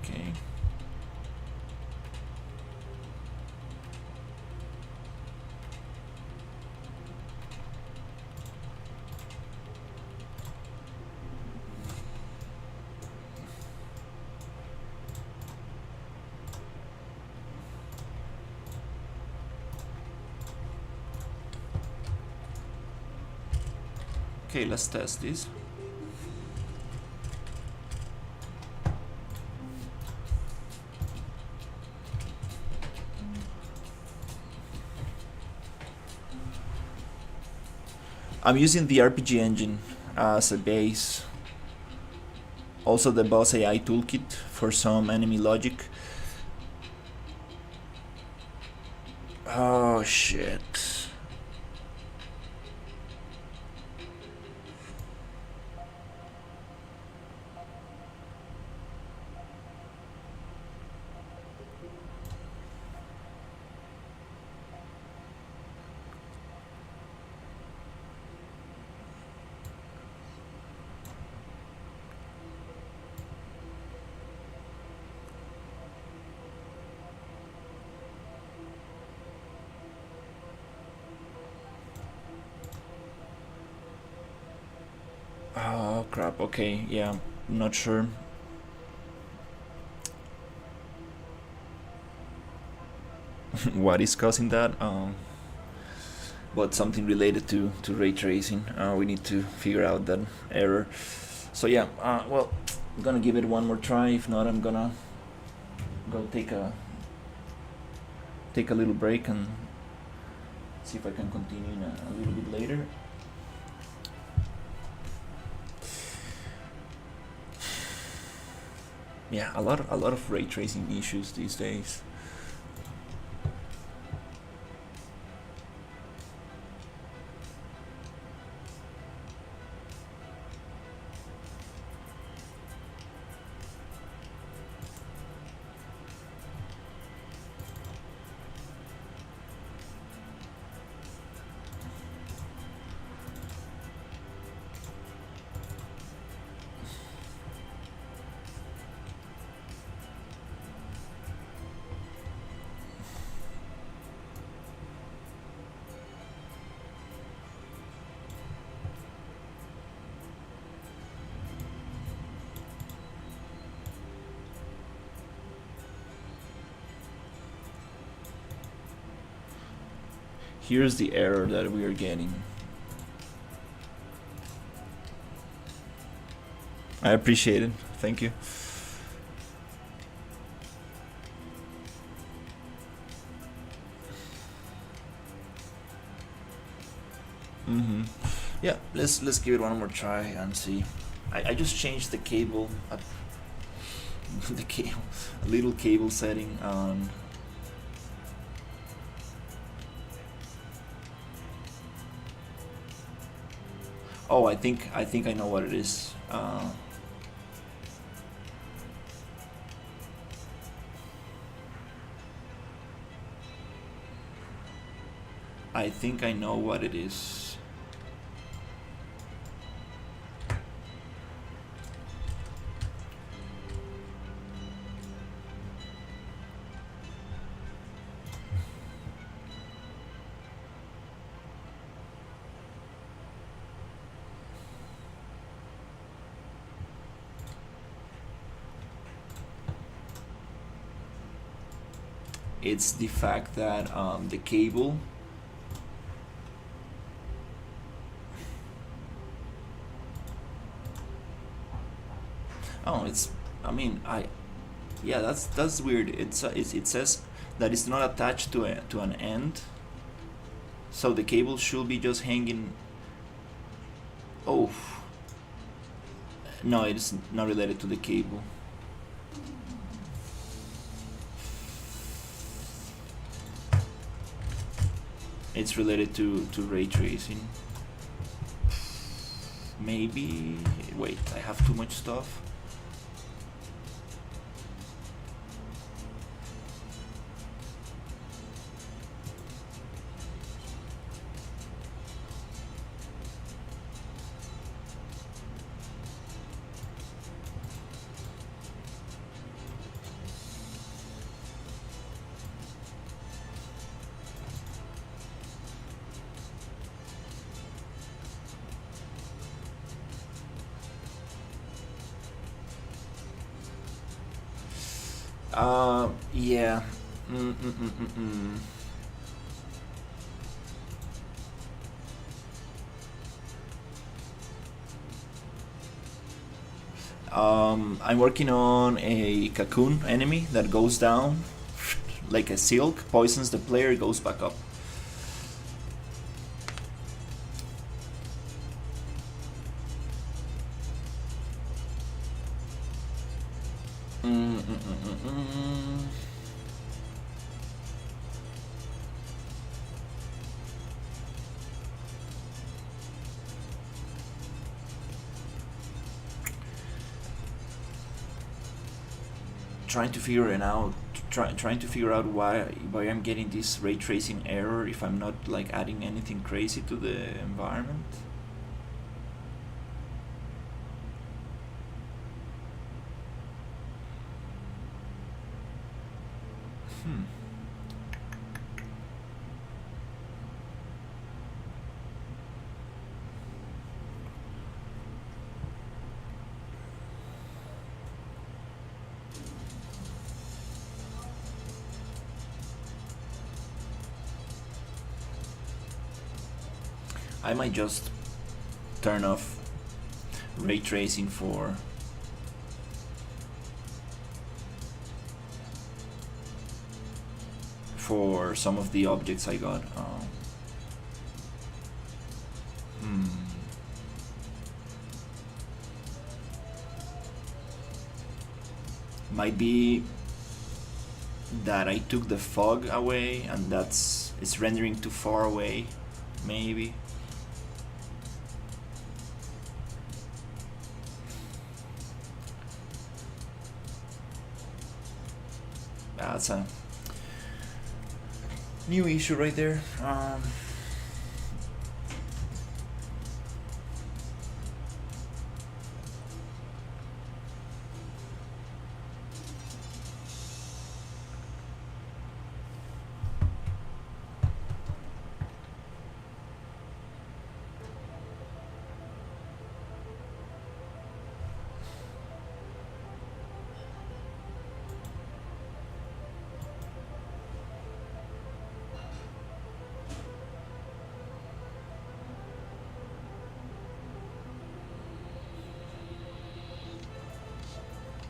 Okay. Okay, let's test this. I'm using the RPG engine as a base. Also the boss AI toolkit for some enemy logic. Oh shit. Oh crap, okay, yeah, I'm not sure. What is causing that? But something related to ray tracing. We need to figure out that error. So yeah, well, I'm gonna give it one more try. If not, I'm gonna go take a little break and see if I can continue a little bit later. Yeah, a lot of ray tracing issues these days. Here's the error that we are getting. I appreciate it. Thank you. Yeah, let's give it one more try and see. I just changed the cable, the cable, a little cable setting on. Oh, I think I know what it is. I think I know what it is. It's the fact that the cable it's I mean yeah, that's weird. It says that it's not attached to an end, so the cable should be just hanging. Oh no, it's not related to the cable. It's related to ray tracing. Maybe. Wait, I have too much stuff. Yeah. I'm working on a cocoon enemy that goes down like a silk, poisons the player, goes back up. Trying to figure it out. Trying to figure out why I'm getting this ray tracing error if I'm not like adding anything crazy to the environment. I might just turn off ray tracing for for some of the objects I got. Hmm. Might be that I took the fog away and it's rendering too far away, maybe. That's a new issue right there.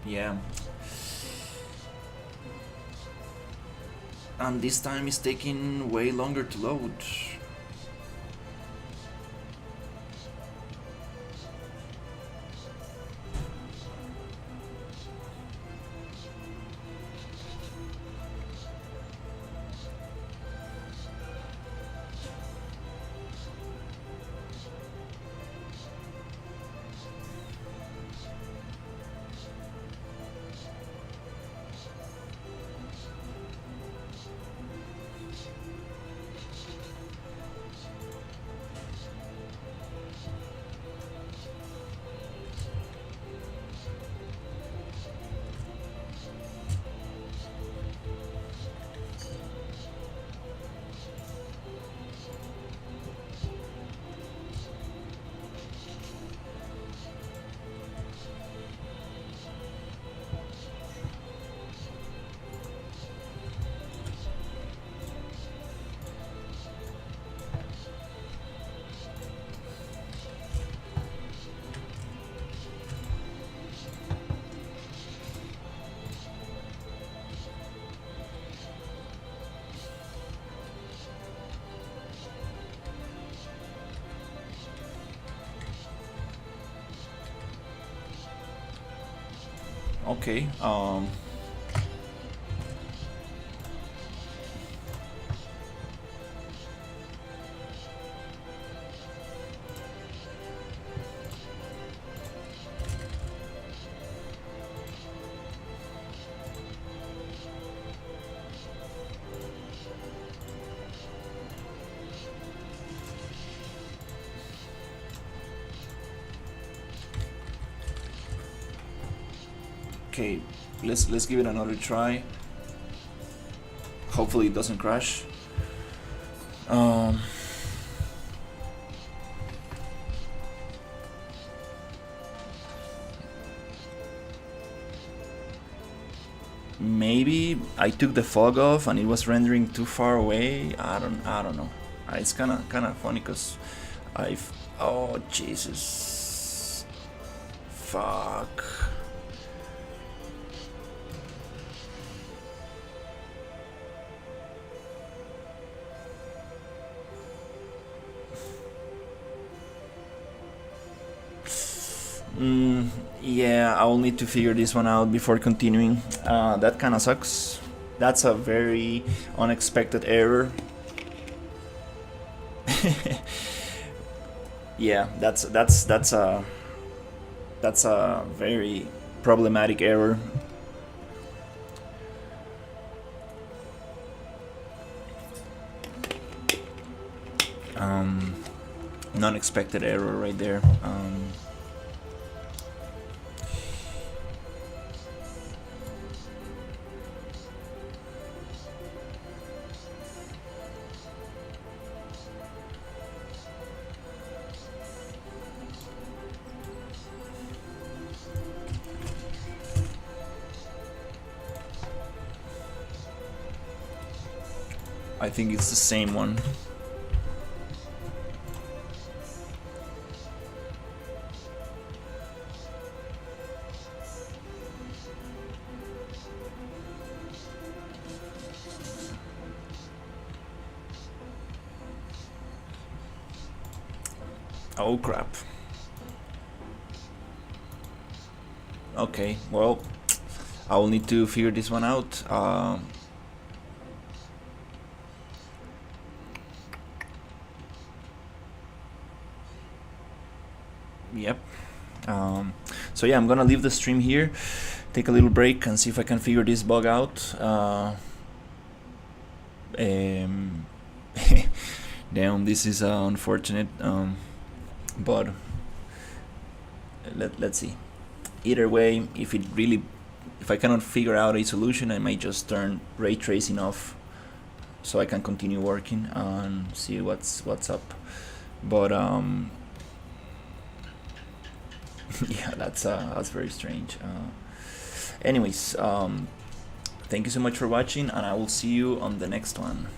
Yeah. And this time it's taking way longer to load. Okay. Okay, let's give it another try. Hopefully it doesn't crash. Maybe I took the fog off and it was rendering too far away. I don't know. It's kind of funny because oh Jesus, fuck. Yeah, I'll need to figure this one out before continuing. That kind of sucks. That's a very unexpected error. Yeah, that's a very problematic error. Non-expected error right there. I think it's the same one. Oh crap. Okay, well, I will need to figure this one out. Yep. So yeah, I'm gonna leave the stream here, take a little break, and see if I can figure this bug out. Damn, this is unfortunate, but let's see. Either way, if I cannot figure out a solution, I might just turn ray tracing off, so I can continue working and see what's up. But yeah, that's very strange. Anyways, thank you so much for watching, and I will see you on the next one.